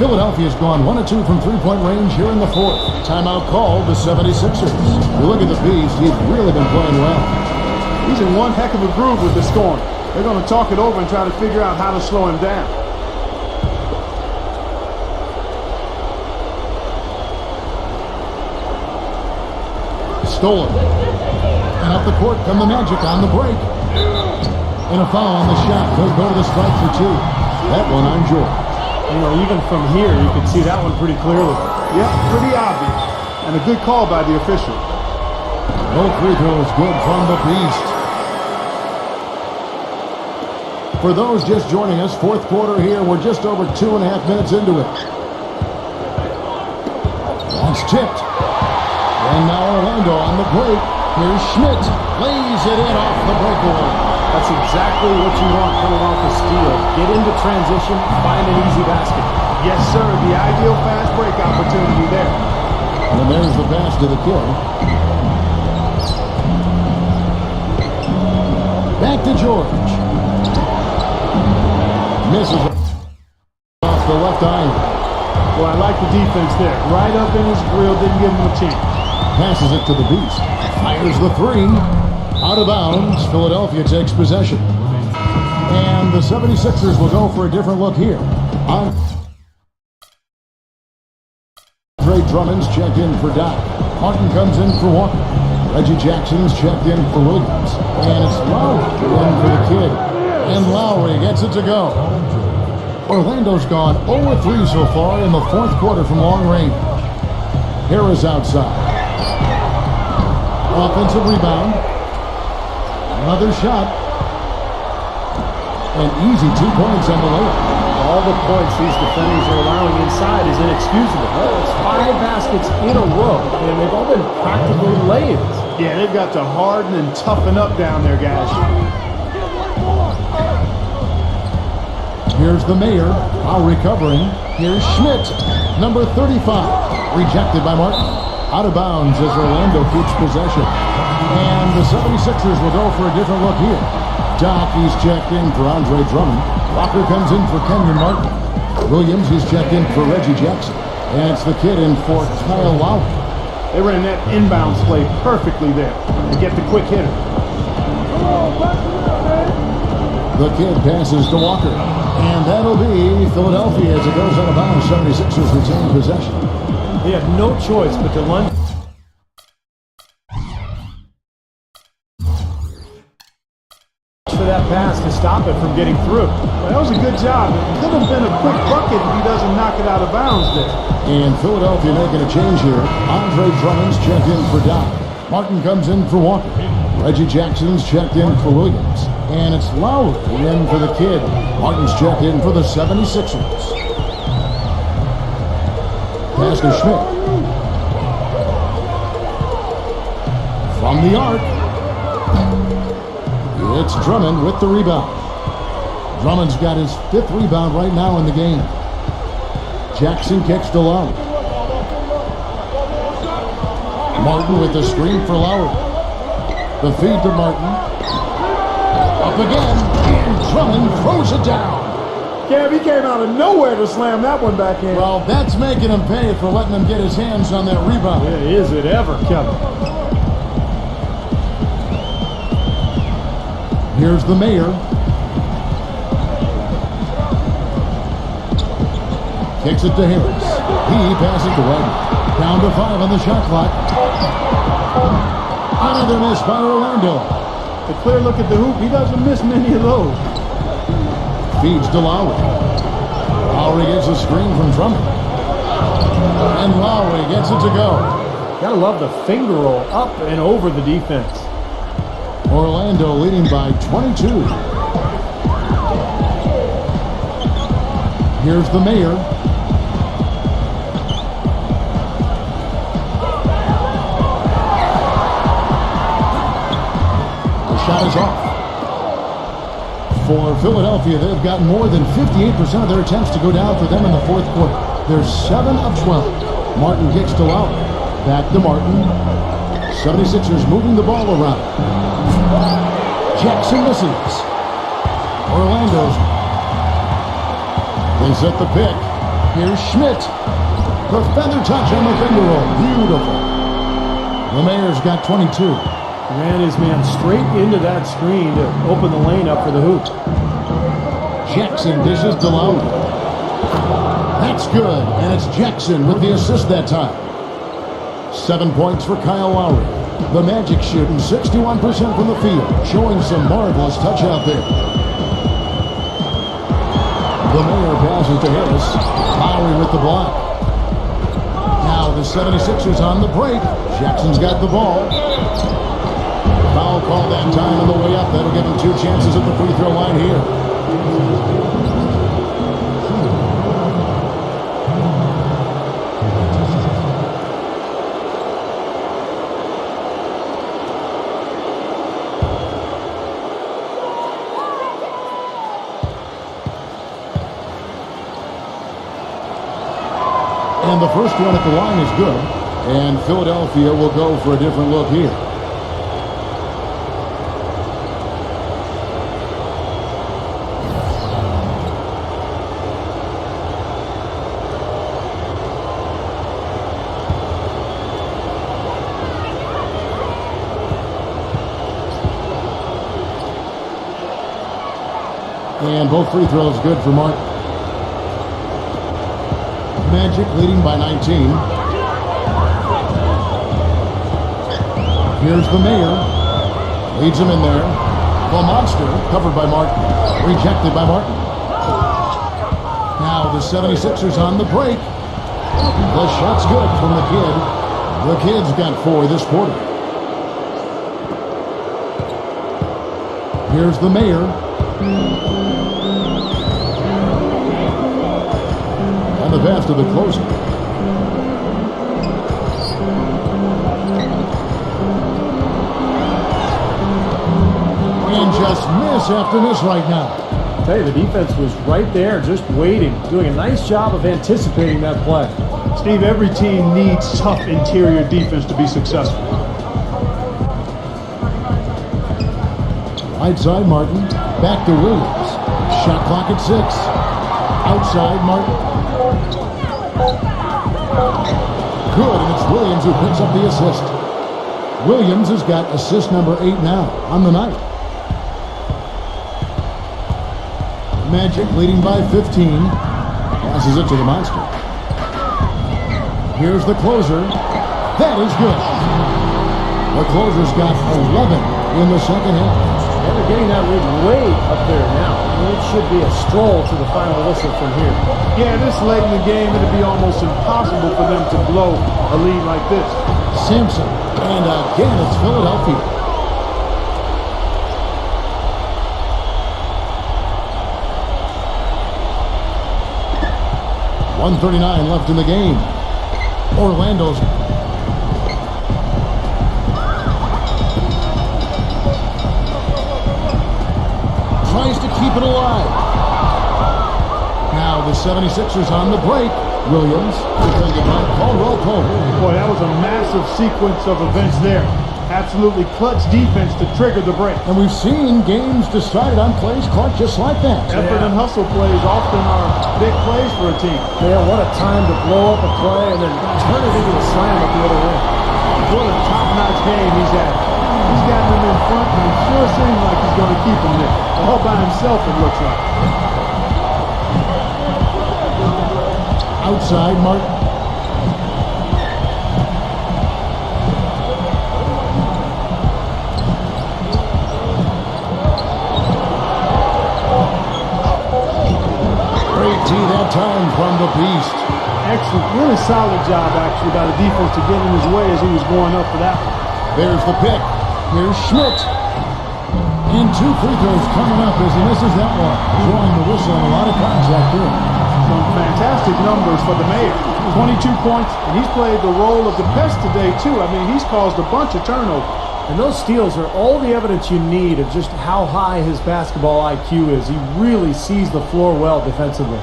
Philadelphia's gone 1 of 2 from three-point range here in the fourth. Timeout called the 76ers. You look at the Beast, he's really been playing well. He's in one heck of a groove with the scoring. They're going to talk it over and try to figure out how to slow him down. Stolen. And up the court come the Magic on the break. And a foul on the shot. They'll go to the strike for 2. That one on George. You know, even from here, you can see that one pretty clearly. Yep, pretty obvious. And a good call by the official. Both free throws good from the Beast. For those just joining us, fourth quarter here. We're just over 2.5 minutes into it. That's tipped. And now Orlando on the break. Here's Schmidt. Lays it in off the breakaway. That's exactly what you want coming off the steal. Get into transition, find an easy basket. Yes, sir. The ideal fast break opportunity there. And there's the pass to the kid. Back to George. Misses off the left iron. Well, I like the defense there. Right up in his grill, didn't give him a chance. Passes it to the Beast. Fires the 3. Out of bounds. Philadelphia takes possession. And the 76ers will go for a different look here. Andre Drummond's checked in for Doc. Martin comes in for Walker. Reggie Jackson's checked in for Williams. And it's Lowry in for the kid. And Lowry gets it to go. Orlando's gone 0-3 so far in the fourth quarter from long range. Harris outside. Offensive rebound. Another shot. And easy 2 points on the layup. All the points these defenders are allowing inside is inexcusable. It's 5 baskets in a row, and they've all been practically lays. Yeah, they've got to harden and toughen up down there, guys. Here's the Mayor, now recovering. Here's Schmidt, number 35, rejected by Martin. Out of bounds as Orlando keeps possession. And the 76ers will go for a different look here. Doc, he's checked in for Andre Drummond. Walker comes in for Kenyon Martin. Williams, he's checked in for Reggie Jackson. And it's the kid in for Kyle Lowry. They ran that inbounds play perfectly there to get the quick hitter. The kid passes to Walker. And that'll be Philadelphia as it goes out of bounds. 76ers retain possession. They have no choice but to lunge for that pass to stop it from getting through. Well, that was a good job. It could have been a quick bucket if he doesn't knock it out of bounds there. And Philadelphia making a change here. Andre Drummond's checked in for Doc. Martin comes in for Walker. Reggie Jackson's checked in for Williams. And it's Lowry in for the kid. Martin's checked in for the 76ers. Pass to Schmidt. From the arc. It's Drummond with the rebound. Drummond's got his 5th rebound right now in the game. Jackson kicks to Lowry. Martin with the screen for Lowry. The feed to Martin. Up again, and Drummond throws it down. Gav, he came out of nowhere to slam that one back in. Well, that's making him pay for letting him get his hands on that rebound. Is it ever, Kevin? Here's the mayor. Kicks it to Harris. He passes to Wagner. Down to 5 on the shot clock. Another miss by Orlando. A clear look at the hoop. He doesn't miss many of those. Feeds to Lowry. Lowry gets a screen from Drummond. And Lowry gets it to go. Gotta love the finger roll up and over the defense. Orlando leading by 22. Here's the mayor. The shot is off. For Philadelphia, they've got more than 58% of their attempts to go down for them in the 4th quarter. They're 7 of 12. Martin kicks to Lowry. Back to Martin. 76ers moving the ball around. Jackson misses. Orlando's. They set the pick. Here's Schmidt. The feather touch on the finger roll. Beautiful. The mayor's got 22. Ran his man straight into that screen to open the lane up for the hoop. Jackson dishes to Lowry. That's good, and it's Jackson with the assist that time. 7 points for Kyle Lowry. The Magic shooting 61% from the field, showing some marvelous touch out there. The mayor passes to Harris. Lowry with the block. Now the 76ers on the break. Jackson's got the ball. Foul call that time on the way up. That'll give him 2 chances at the free throw line here. And the first one at the line is good. And Philadelphia will go for a different look here. And both free throws good for Martin. Magic leading by 19. Here's the mayor. Leads him in there. The monster covered by Martin. Rejected by Martin. Now the 76ers on the break. The shot's good from the kid. The kid's got 4 this quarter. Here's the mayor. And the pass to the closer. And just miss after miss right now. I tell you, the defense was right there just waiting, doing a nice job of anticipating that play. Steve, every team needs tough interior defense to be successful. Right side, Martin. Back to Williams. Shot clock at 6. Outside, Martin. Good, and it's Williams who picks up the assist. Williams has got assist number 8 now on the night. Magic leading by 15. Passes it to the monster. Here's the closer. That is good. The closer's got 11 in the second half. And they're getting that lead way up there now. It should be a stroll to the final whistle from here. Yeah, this late in the game, it'd be almost impossible for them to blow a lead like this. Sampson. And again, it's Philadelphia. .139 left in the game. Orlando's tries to keep it alive. Now the 76ers on the break. Williams defended by Caldwell Pope. Boy, that was a massive sequence of events there. Absolutely clutch defense to trigger the break. And we've seen games decided on plays caught just like that. Effort and hustle plays often are big plays for a team. Yeah, what a time to blow up a play and then turn it into a slam at the other end. What a top-notch game he's had. He's got them in front, and it sure seems like he's going to keep them there. All by himself, it looks like. Outside, Martin. Great tee that time from the Beast. Excellent. Really solid job, actually, by the defense to get in his way as he was going up for that one. There's the pick. Here's Schmidt. And 2 free throws coming up as he misses that one. Drawing the whistle and a lot of contact here. Some fantastic numbers for the Mayor. 22 points, and he's played the role of the pest today, too. I mean, he's caused a bunch of turnovers. And those steals are all the evidence you need of just how high his basketball IQ is. He really sees the floor well defensively.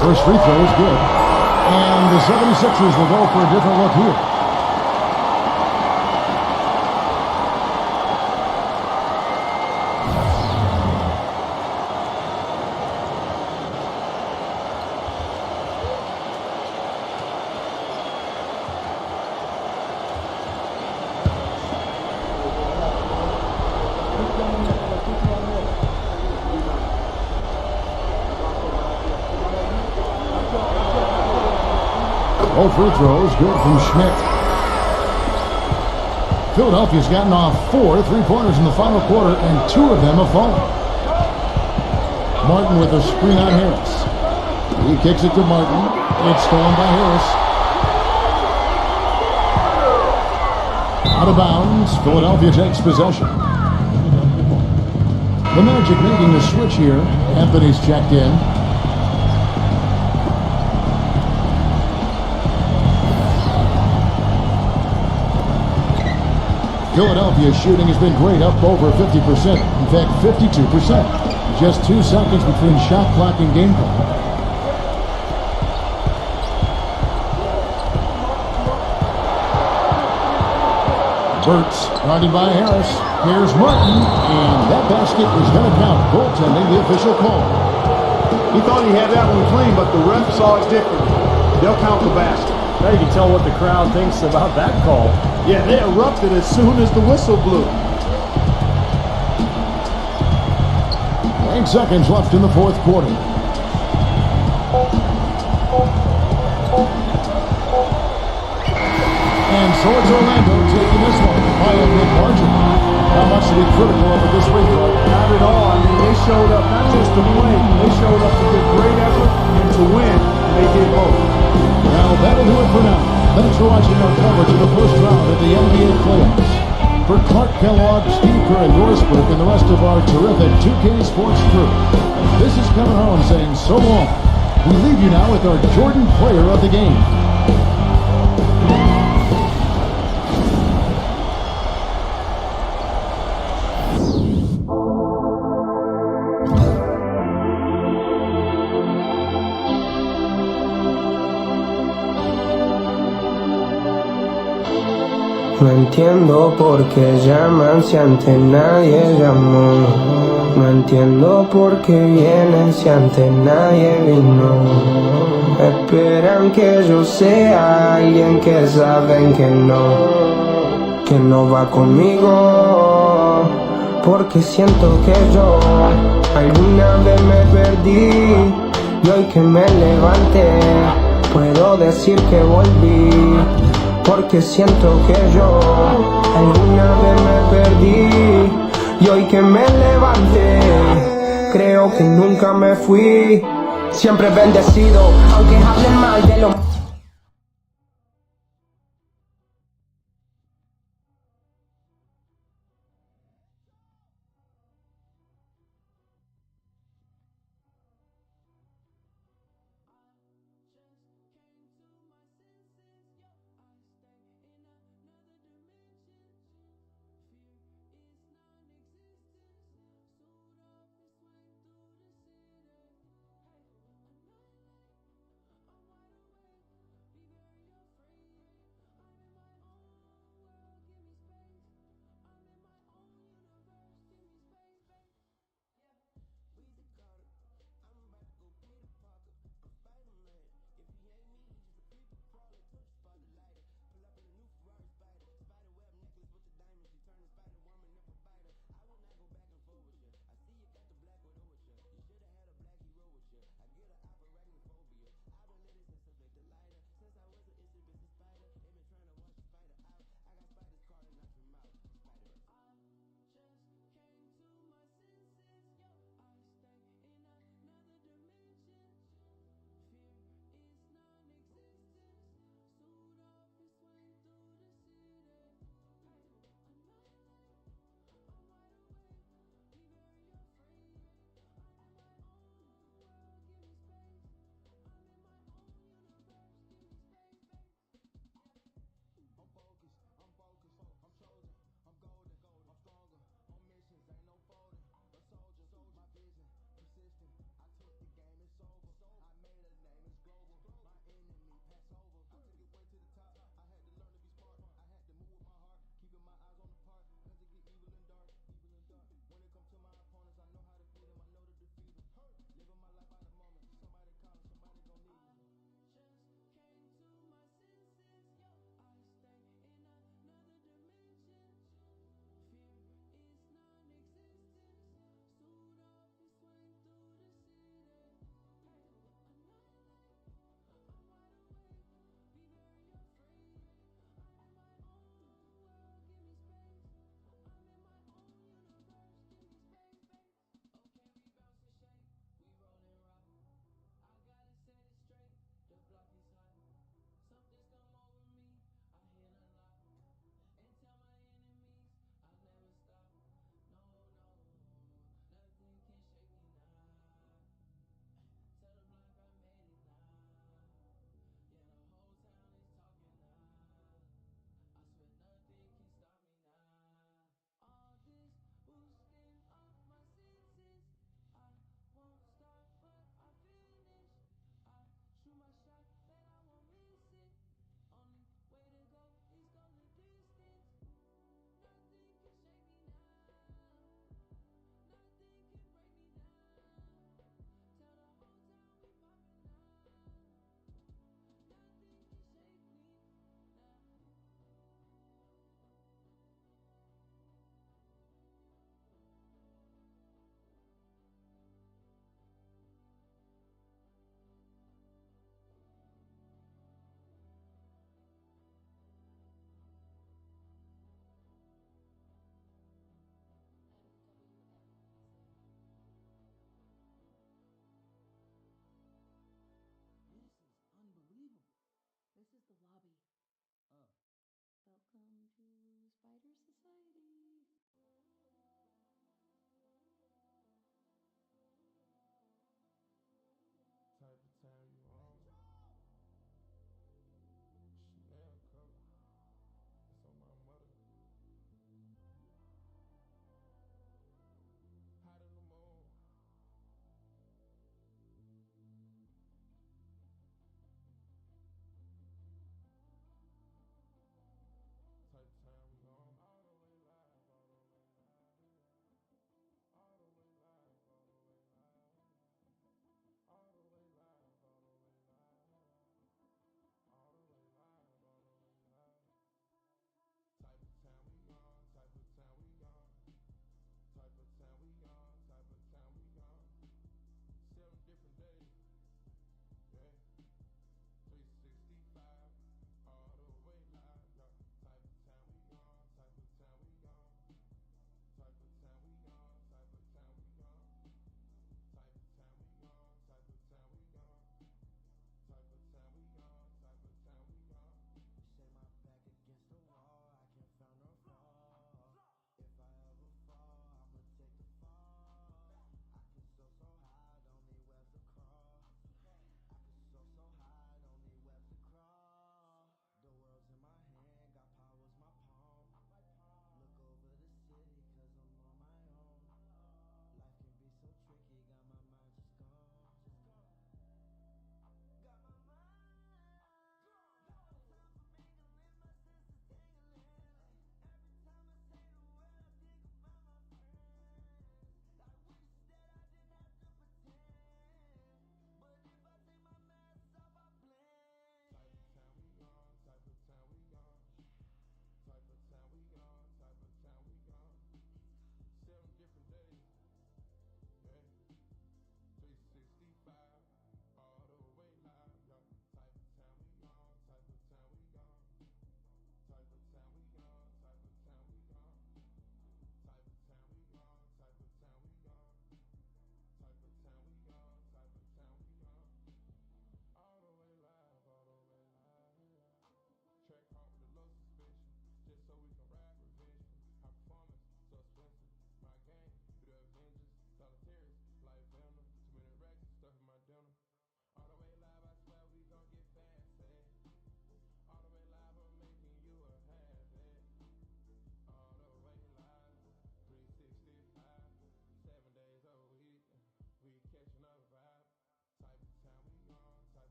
First free throw is good. And the 76ers will go for a different look here. All free throws good from Schmidt. Philadelphia's gotten off 4 3-pointers in the final quarter, and 2 of them have fallen. Martin with a screen on Harris. He kicks it to Martin. It's stolen by Harris. Out of bounds. Philadelphia takes possession. The Magic making the switch here. Anthony's checked in. Philadelphia's shooting has been great, up over 50%. In fact, 52%. Just 2 seconds between shot clock and game clock. Burks, guarded by Harris. Here's Martin, and that basket is going to count. Goaltending, the official call. He thought he had that one clean, but the ref saw it differently. They'll count the basket. Now you can tell what the crowd thinks about that call. Yeah, they erupted as soon as the whistle blew. 8 seconds left in the fourth quarter. And so it's Orlando taking this one by a big margin. Not much to be critical of at this free throw. Not at all. I mean, they showed up not just to play, they showed up to give great effort and to win, and they did both. Now that'll do it for now. Thanks for watching our coverage of the first round of the NBA playoffs. For Clark Kellogg, Steve Kerr, and Doris Burke, and the rest of our terrific 2K Sports crew, this is Kevin Harlan saying so long. We leave you now with our Jordan Player of the Game. No entiendo por qué llaman si antes nadie llamó. No entiendo por qué vienen si antes nadie vino. Esperan que yo sea alguien que saben que no va conmigo. Porque siento que yo alguna vez me perdí y hoy que me levanté puedo decir que volví. Porque siento que yo alguna vez me perdí y hoy que me levanté creo que nunca me fui. Siempre bendecido, aunque hablen mal de lo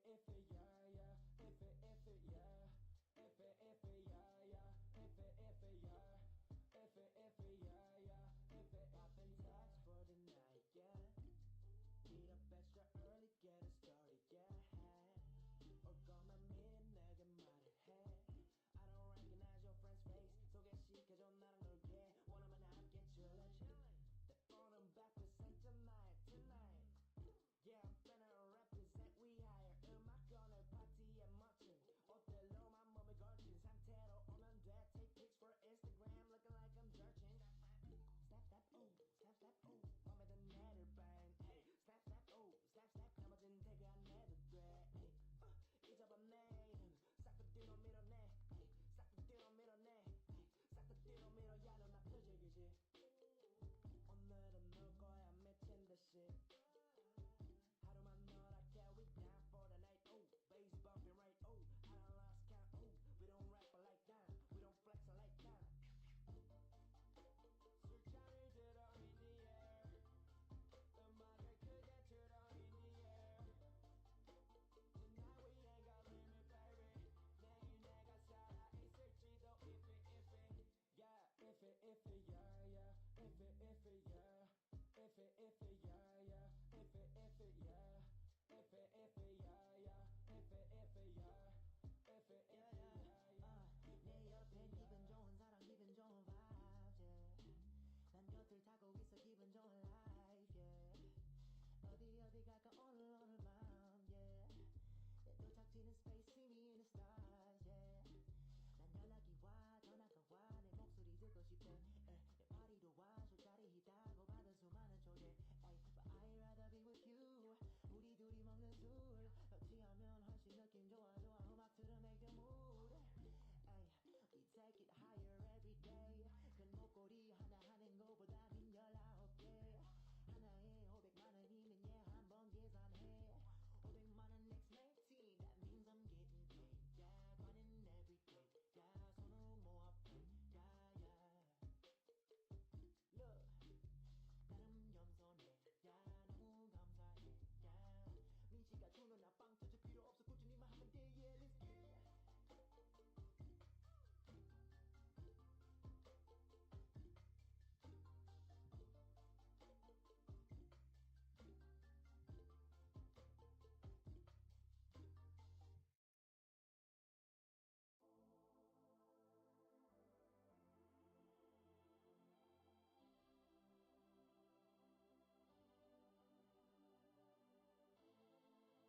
F, yeah, yeah. F, yeah. F, yeah, yeah. F, yeah. F, yeah, yeah. F, poppin' tags for the night, yeah. Get up extra early, get it started, yeah. 어거나 미리 내게 말해. I don't recognize your friend's face. 소개시켜줘 나랑 놀게. 원하면 함께 chillin'. 내 오른 represent tonight. Yeah, I'm finna represent we higher. 음악 꺼내 파티에 멋진 옷들로만 몸을 걸친 상태로 오면 돼. Take pics for Instagram looking like I'm searching. Snap, ooh, snap, ooh. 맘에 든 애를 반. Snap, ooh, snap. 나머진 태그 안 해도 돼. 잊어봤네. 싹 다 뒤로 밀어내. 싹 다 뒤로 밀어내. 싹 다 뒤로 밀어. 야, 너 나 표적이지. 오늘은 놀 거야 미친 듯이. 하루만 놀아게. We down for the night. Ooh, bass bumping right. Ooh, I done lost count. Ooh, we don't rap like that. We don't flex like that. 술잔을 들어 in the air. 음악을 크게 틀어 in the air. Tonight we ain't got limit, baby. 내일 내가 살아 있을지도 if it, yeah. If it, yeah, yeah. If it, yeah. If it, yeah, yeah. If it, yeah. If it, yeah, yeah. If it, yeah. If it, yeah. 내 옆에 기분 좋은 사람, 기분 좋은 vibes, yeah. 난 곁을 타고 있어, 기분 좋은 life, yeah. 어디 갈까 오늘 밤, yeah. 내 도착지는 space, see me in the stars, yeah. 난 연락이 와, 전화가 와, 내 목소리 듣고 싶대. 내 파리도 와, 술자리 있다고 받은 수많은 초대. But I'd rather be with you. 우리 둘이 먹는 술, 너 취하면 훨씬 느낌 좋아. 음악 들어 make the mood. We take it higher every day. 큰 목걸이 하나 하는 거보다 빈 19개. 하나에 500만 원이면 yeah, 한번 계산해. 500만 원 next 19, that means I'm getting paid. Yeah, running every day. Yeah, 손으로 모아 pay. Yeah, yeah. Look, 나름 겸손해. Yeah, 너무 감사해. Yeah, 민지가 주는 나 빵 터질 필요 없어. 꾸준히만 하면 돼. Yeah, let's get it.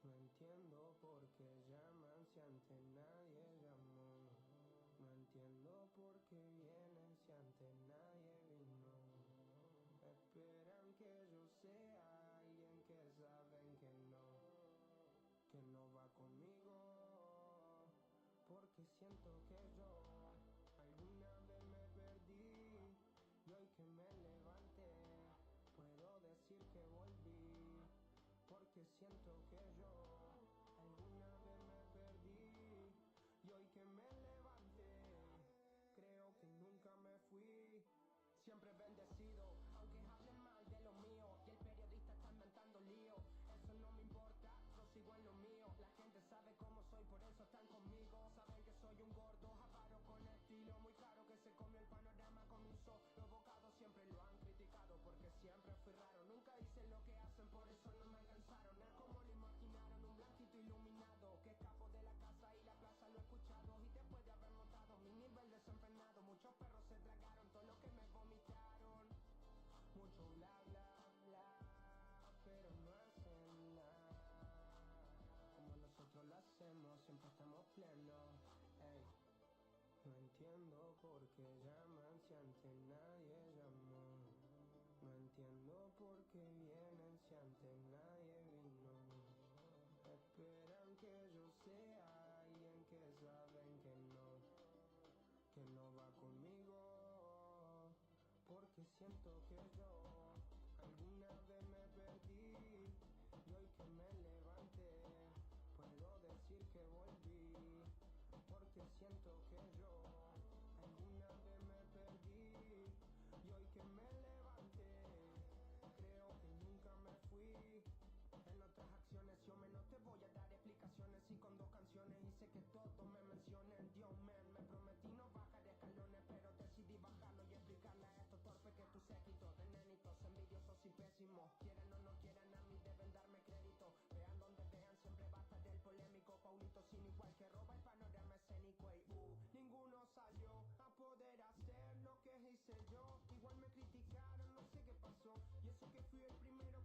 No entiendo por qué llaman si antes nadie llamó. No entiendo por qué vienen si antes nadie vino. Esperan que yo sea alguien que saben que no va conmigo. Porque siento que yo alguna vez me perdí y hoy que me levanté puedo decir que volví. Porque siento que yo alguna vez me perdí y hoy que me levanté creo que nunca me fui. Siempre bendecido, aunque hablen mal de lo mío y el periodista está inventando lío. Eso no me importa, yo sigo en lo mío. La gente sabe cómo soy, por eso están conmigo. Saben que soy un gordo, avaro con estilo. Muy claro que se comió el panorama con un solo bocado. Siempre lo han criticado porque siempre fui raro. Nunca hice lo que hacen, por eso no me alcanzaron. Es como lo imaginaron, un blanquito iluminado que escapo de la casa y la plaza lo he escuchado. Y después de haber notado mi nivel desenfrenado, muchos perros se tragaron todo lo que me vomitaron. Mucho bla bla bla, pero no hacen nada como nosotros lo hacemos, siempre estamos plenos. Ey. No entiendo por qué llaman si antes nadie llamó. No entiendo por qué vienen si antes nadie vino. Esperan que yo sea alguien que saben que no va conmigo. Porque siento que yo alguna vez me perdí y hoy que me levanté puedo decir que volví. Porque siento que yo alguna vez me perdí y hoy que me levanté creo que nunca me fui. En otras acciones yo menos te voy a dar explicaciones. pésimo. Quieren o no quieren, a mí deben darme crédito. Vean donde vean, siempre basta del polémico. Paulito sin igual que roba el panorama escénico. Y ninguno salió a poder hacer lo que hice yo. Igual me criticaron, no sé qué pasó. Y eso que fui el primero